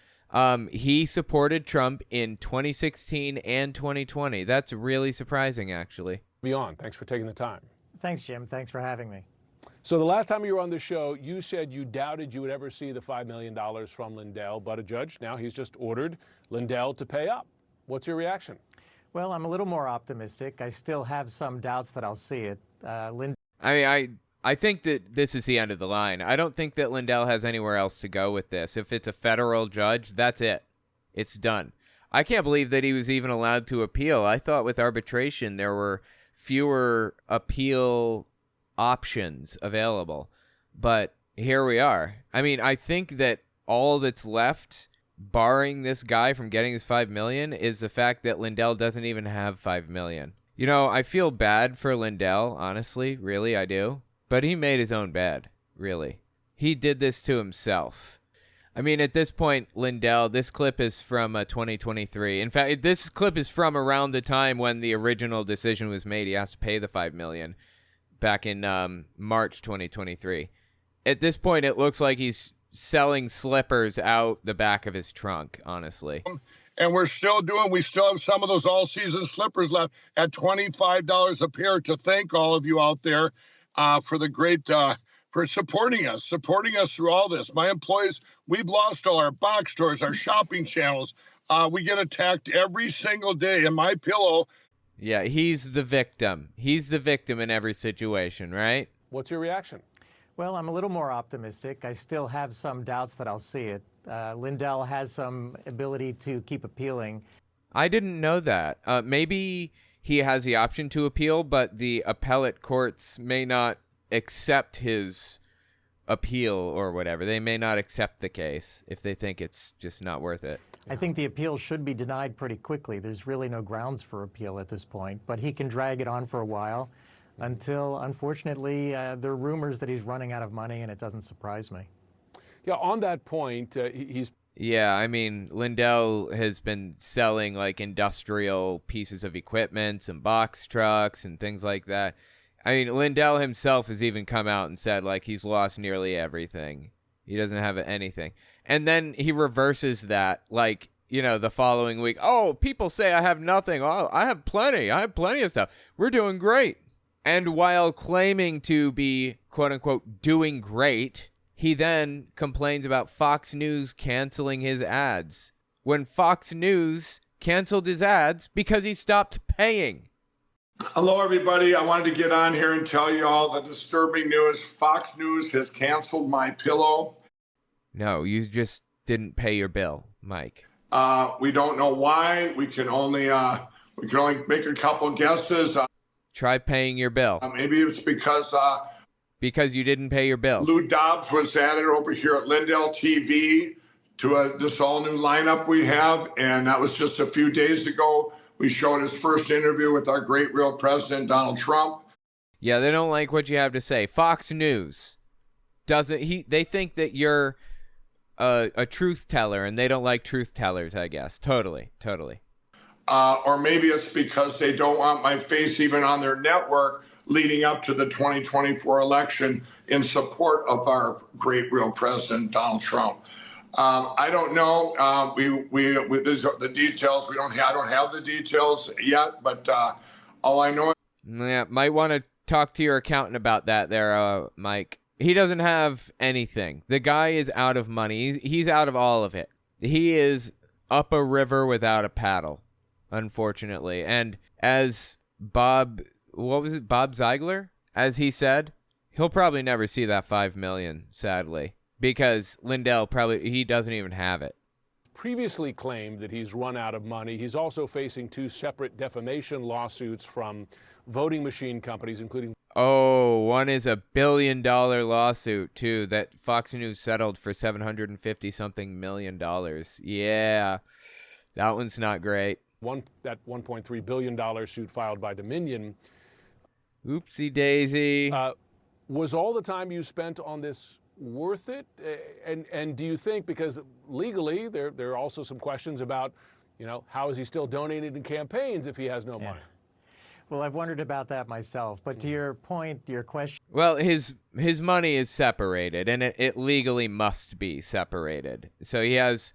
He supported Trump in 2016 and 2020. That's really surprising, actually. Beyond, thanks for taking the time. Thanks, Jim. Thanks for having me. So the last time you were on the show, you said you doubted you would ever see the $5 million from Lindell, but a judge now he's just ordered Lindell to pay up. What's your reaction? Well, I'm a little more optimistic. I still have some doubts that I'll see it. I think that this is the end of the line. I don't think that Lindell has anywhere else to go with this. If it's a federal judge, that's it. It's done. I can't believe that he was even allowed to appeal. I thought with arbitration there were fewer appeal options available. But here we are. I mean, I think that all that's left, barring this guy from getting his $5 million, is the fact that Lindell doesn't even have $5 million. You know, I feel bad for Lindell, honestly. Really, I do. But he made his own bed, really. He did this to himself. I mean, at this point, Lindell, this clip is from 2023. In fact, this clip is from around the time when the original decision was made. He has to pay the $5 million back in March 2023. At this point, it looks like he's selling slippers out the back of his trunk, honestly. And we still have some of those all-season slippers left at $25 a pair. To thank all of you out there for the great, for supporting us through all this. My employees, we've lost all our box stores, our shopping channels. We get attacked every single day. And my pillow. Yeah, he's the victim. He's the victim in every situation, right? What's your reaction? Well, I'm a little more optimistic. I still have some doubts that I'll see it. Lindell has some ability to keep appealing. I didn't know that. Maybe he has the option to appeal, but the appellate courts may not accept his appeal or whatever. They may not accept the case if they think it's just not worth it. I think the appeal should be denied pretty quickly. There's really no grounds for appeal at this point, but he can drag it on for a while until, unfortunately, there are rumors that he's running out of money, and it doesn't surprise me. Yeah, on that point, he's... Yeah, I mean, Lindell has been selling like industrial pieces of equipment, some box trucks and things like that. I mean, Lindell himself has even come out and said like he's lost nearly everything. He doesn't have anything. And then he reverses that like, you know, the following week. Oh, people say I have nothing. Oh, I have plenty. I have plenty of stuff. We're doing great. And while claiming to be, quote unquote, doing great, he then complains about Fox News canceling his ads when Fox News canceled his ads because he stopped paying. Hello, everybody. I wanted to get on here and tell you all the disturbing news. Fox News has canceled my pillow. No, you just didn't pay your bill, Mike. We don't know why. We can only make a couple guesses. Try paying your bill. Maybe it's because you didn't pay your bill. Lou Dobbs was added over here at Lindell TV to this all-new lineup we have, and that was just a few days ago. We showed his first interview with our great real president, Donald Trump. Yeah, they don't like what you have to say. Fox News they think that you're a truth teller, and they don't like truth tellers, I guess. Totally. Or maybe it's because they don't want my face even on their network leading up to the 2024 election in support of our great real president, Donald Trump. I don't know. These are the details. I don't have the details yet, but all I know. Yeah, might want to talk to your accountant about that there, Mike. He doesn't have anything. The guy is out of money. He's out of all of it. He is up a river without a paddle, unfortunately. And as Bob Ziegler? As he said, he'll probably never see that $5 million, sadly, because Lindell he doesn't even have it. Previously claimed that he's run out of money. He's also facing 2 separate defamation lawsuits from voting machine companies, including... Oh, one is $1 billion lawsuit, too, that Fox News settled for $750-something million. Yeah, that one's not great. That $1.3 billion suit filed by Dominion. Oopsie daisy. Was all the time you spent on this worth it? And do you think, because legally there are also some questions about, how is he still donating to campaigns if he has no money? Well, I've wondered about that myself. But to your point, your question... Well, his money is separated, and it legally must be separated. So he has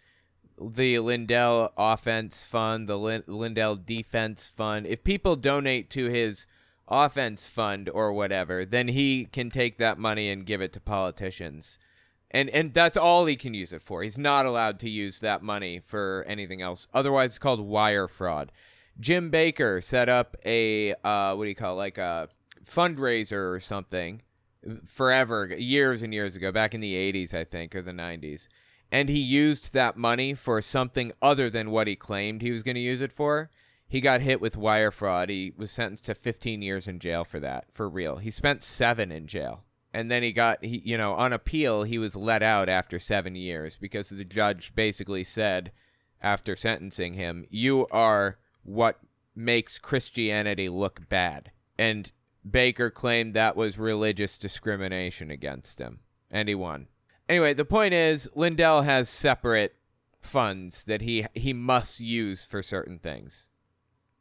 the Lindell Offense Fund, the Lindell Defense Fund. If people donate to his offense fund or whatever, then he can take that money and give it to politicians. And that's all he can use it for. He's not allowed to use that money for anything else. Otherwise, it's called wire fraud. Jim Baker set up a, like a fundraiser or something forever, years and years ago, back in the 80s, I think, or the 90s. And he used that money for something other than what he claimed he was going to use it for. He got hit with wire fraud. He was sentenced to 15 years in jail for that, for real. He spent 7 in jail. And then on appeal, he was let out after 7 years because the judge basically said, after sentencing him, you are what makes Christianity look bad. And Baker claimed that was religious discrimination against him. And he won. Anyway, the point is, Lindell has separate funds that he must use for certain things.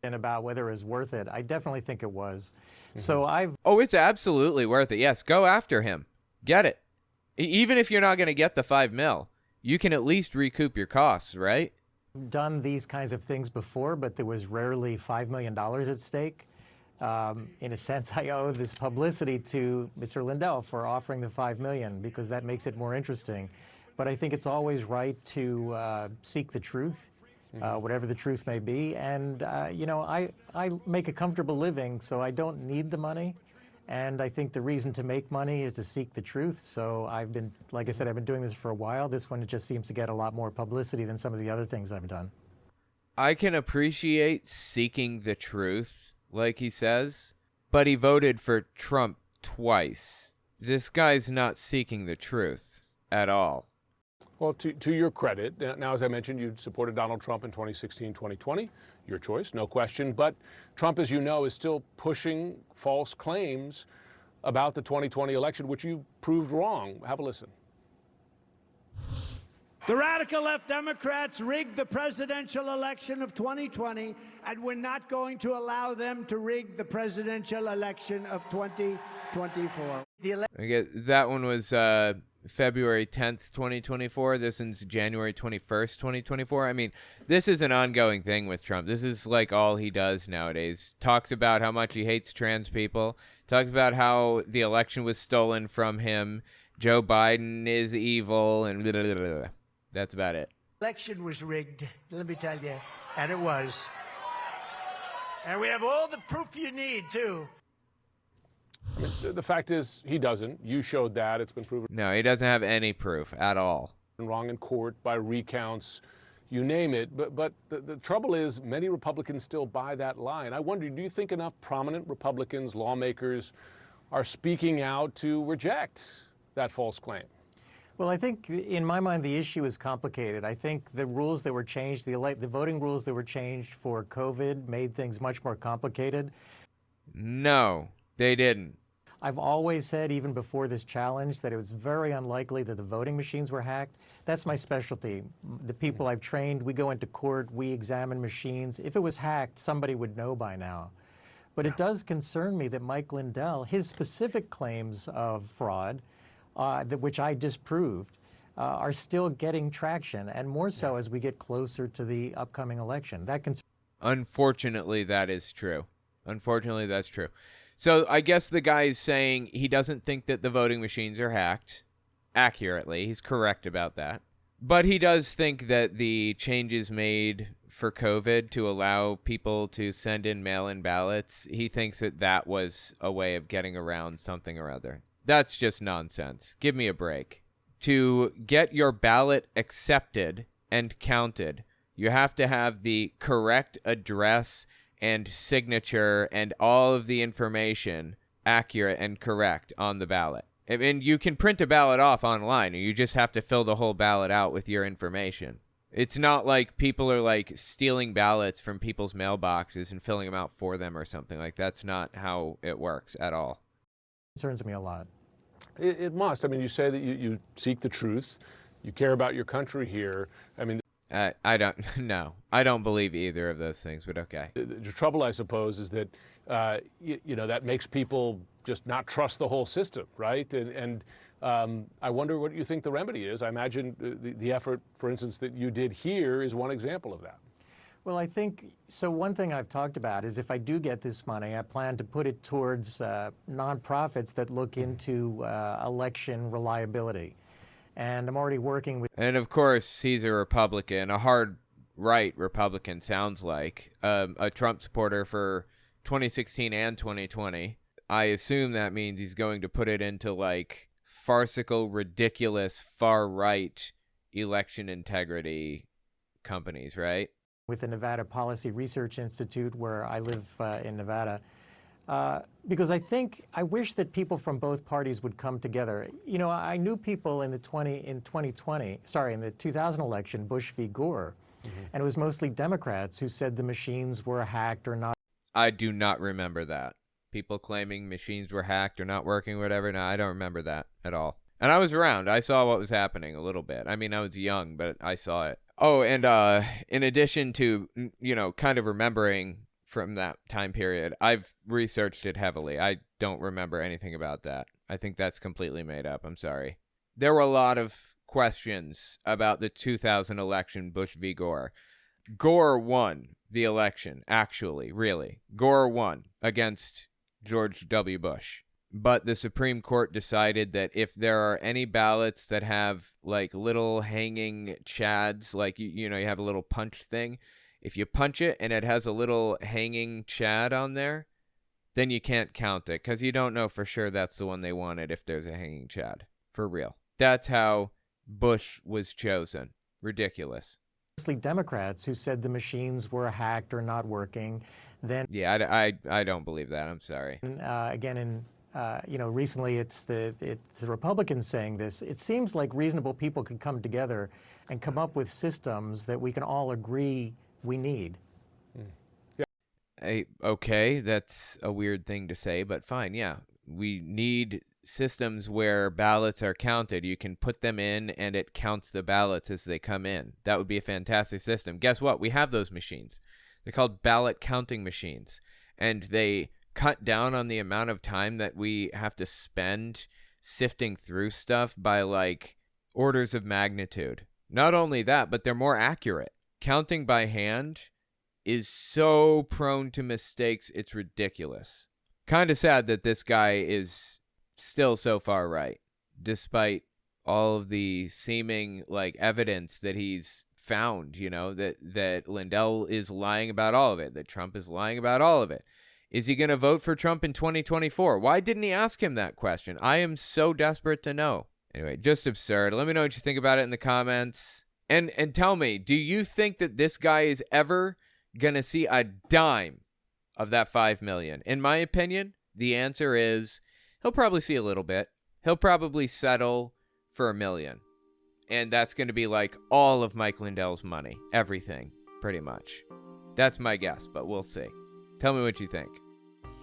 And about whether it's worth it, I definitely think it was. Mm-hmm. So it's absolutely worth it. Yes, go after him. Get it. Even if you're not going to get the $5 million, you can at least recoup your costs, right? Done these kinds of things before, but there was rarely $5 million at stake. In a sense, I owe this publicity to Mr. Lindell for offering the $5 million because that makes it more interesting. But I think it's always right to seek the truth, whatever the truth may be. And, I make a comfortable living, so I don't need the money. And I think the reason to make money is to seek the truth. So I've been, like I said, I've been doing this for a while. This one just seems to get a lot more publicity than some of the other things I've done. I can appreciate seeking the truth, like he says, but he voted for Trump twice. This guy's not seeking the truth at all. Well, to your credit, now, as I mentioned, you supported Donald Trump in 2016, 2020. Your choice, no question. But Trump, as you know, is still pushing false claims about the 2020 election, which you proved wrong. Have a listen. The radical left Democrats rigged the presidential election of 2020, and we're not going to allow them to rig the presidential election of 2024. That one was February 10th, 2024. This is January 21st, 2024. I mean, this is an ongoing thing with Trump. This is like all he does nowadays. Talks about how much he hates trans people. Talks about how the election was stolen from him. Joe Biden is evil, and blah, blah, blah, blah. That's about it. Election was rigged, let me tell you, and it was. And we have all the proof you need, too. The fact is, he doesn't. You showed that. It's been proven. No, he doesn't have any proof at all. Wrong in court, by recounts, you name it. But the trouble is, many Republicans still buy that line. I wonder, do you think enough prominent Republicans, lawmakers, are speaking out to reject that false claim? Well, I think, in my mind, the issue is complicated. I think the rules that were changed, the voting rules that were changed for COVID made things much more complicated. No, they didn't. I've always said, even before this challenge, that it was very unlikely that the voting machines were hacked. That's my specialty. The people I've trained, we go into court, we examine machines. If it was hacked, somebody would know by now. But it does concern me that Mike Lindell, his specific claims of fraud, which I disproved, are still getting traction, and more so as we get closer to the upcoming election. Unfortunately, that is true. Unfortunately, that's true. So I guess the guy is saying he doesn't think that the voting machines are hacked accurately. He's correct about that. But he does think that the changes made for COVID to allow people to send in mail-in ballots, he thinks that that was a way of getting around something or other. That's just nonsense. Give me a break. To get your ballot accepted and counted, you have to have the correct address and signature and all of the information accurate and correct on the ballot. I mean, you can print a ballot off online, and you just have to fill the whole ballot out with your information. It's not like people are like stealing ballots from people's mailboxes and filling them out for them or something. Like, that's not how it works at all. Concerns me a lot. It must. I mean, you say that you seek the truth. You care about your country here. I mean, I don't believe either of those things, but okay. The trouble, I suppose, is that, that makes people just not trust the whole system, right? And I wonder what you think the remedy is. I imagine the effort, for instance, that you did here is one example of that. Well, I think, so one thing I've talked about is if I do get this money, I plan to put it towards nonprofits that look into election reliability. And I'm already working with... And of course, he's a Republican, a hard right Republican, sounds like, a Trump supporter for 2016 and 2020. I assume that means he's going to put it into, like, farcical, ridiculous, far-right election integrity companies, right? With the Nevada Policy Research Institute, where I live in Nevada, because I wish that people from both parties would come together. You know, I knew people in the 2000 election, Bush v. Gore, and it was mostly Democrats who said the machines were hacked or not. I do not remember that. People claiming machines were hacked or not working or whatever. No, I don't remember that at all. And I was around. I saw what was happening a little bit. I mean, I was young, but I saw it. Oh, and in addition to, kind of remembering from that time period, I've researched it heavily. I don't remember anything about that. I think that's completely made up. I'm sorry. There were a lot of questions about the 2000 election, Bush v. Gore. Gore won the election, actually, really. Gore won against George W. Bush. But the Supreme Court decided that if there are any ballots that have like little hanging chads, like, you have a little punch thing, if you punch it and it has a little hanging chad on there, then you can't count it because you don't know for sure that's the one they wanted if there's a hanging chad. For real. That's how Bush was chosen. Ridiculous. Mostly Democrats who said the machines were hacked or not working. Then yeah, I don't believe that. I'm sorry. Recently it's the Republicans saying this. It seems like reasonable people could come together and come up with systems that we can all agree we need. Okay, that's a weird thing to say, but fine, yeah. We need systems where ballots are counted. You can put them in and it counts the ballots as they come in. That would be a fantastic system. Guess what? We have those machines. They're called ballot counting machines, and they cut down on the amount of time that we have to spend sifting through stuff by like orders of magnitude. Not only that, but they're more accurate. Counting by hand is so prone to mistakes, it's ridiculous. Kind of sad that this guy is still so far right, despite all of the seeming like evidence that he's found, that Lindell is lying about all of it, that Trump is lying about all of it. Is he going to vote for Trump in 2024? Why didn't he ask him that question? I am so desperate to know. Anyway, just absurd. Let me know what you think about it in the comments. And tell me, do you think that this guy is ever going to see a dime of that $5 million? In my opinion, the answer is he'll probably see a little bit. He'll probably settle for $1 million. And that's going to be like all of Mike Lindell's money. Everything, pretty much. That's my guess, but we'll see. Tell me what you think.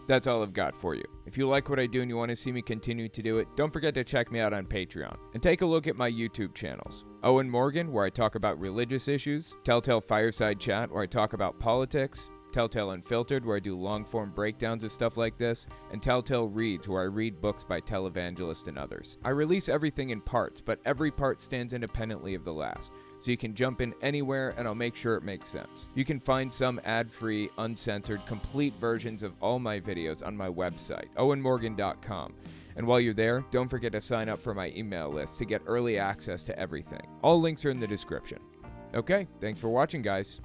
That's all I've got for you. If you like what I do and you want to see me continue to do it, don't forget to check me out on Patreon. And take a look at my YouTube channels. Owen Morgan, where I talk about religious issues. Telltale Fireside Chat, where I talk about politics. Telltale Unfiltered, where I do long-form breakdowns of stuff like this, and Telltale Reads, where I read books by televangelists and others. I release everything in parts, but every part stands independently of the last, so you can jump in anywhere and I'll make sure it makes sense. You can find some ad-free, uncensored, complete versions of all my videos on my website, owenmorgan.com. And while you're there, don't forget to sign up for my email list to get early access to everything. All links are in the description. Okay, thanks for watching, guys.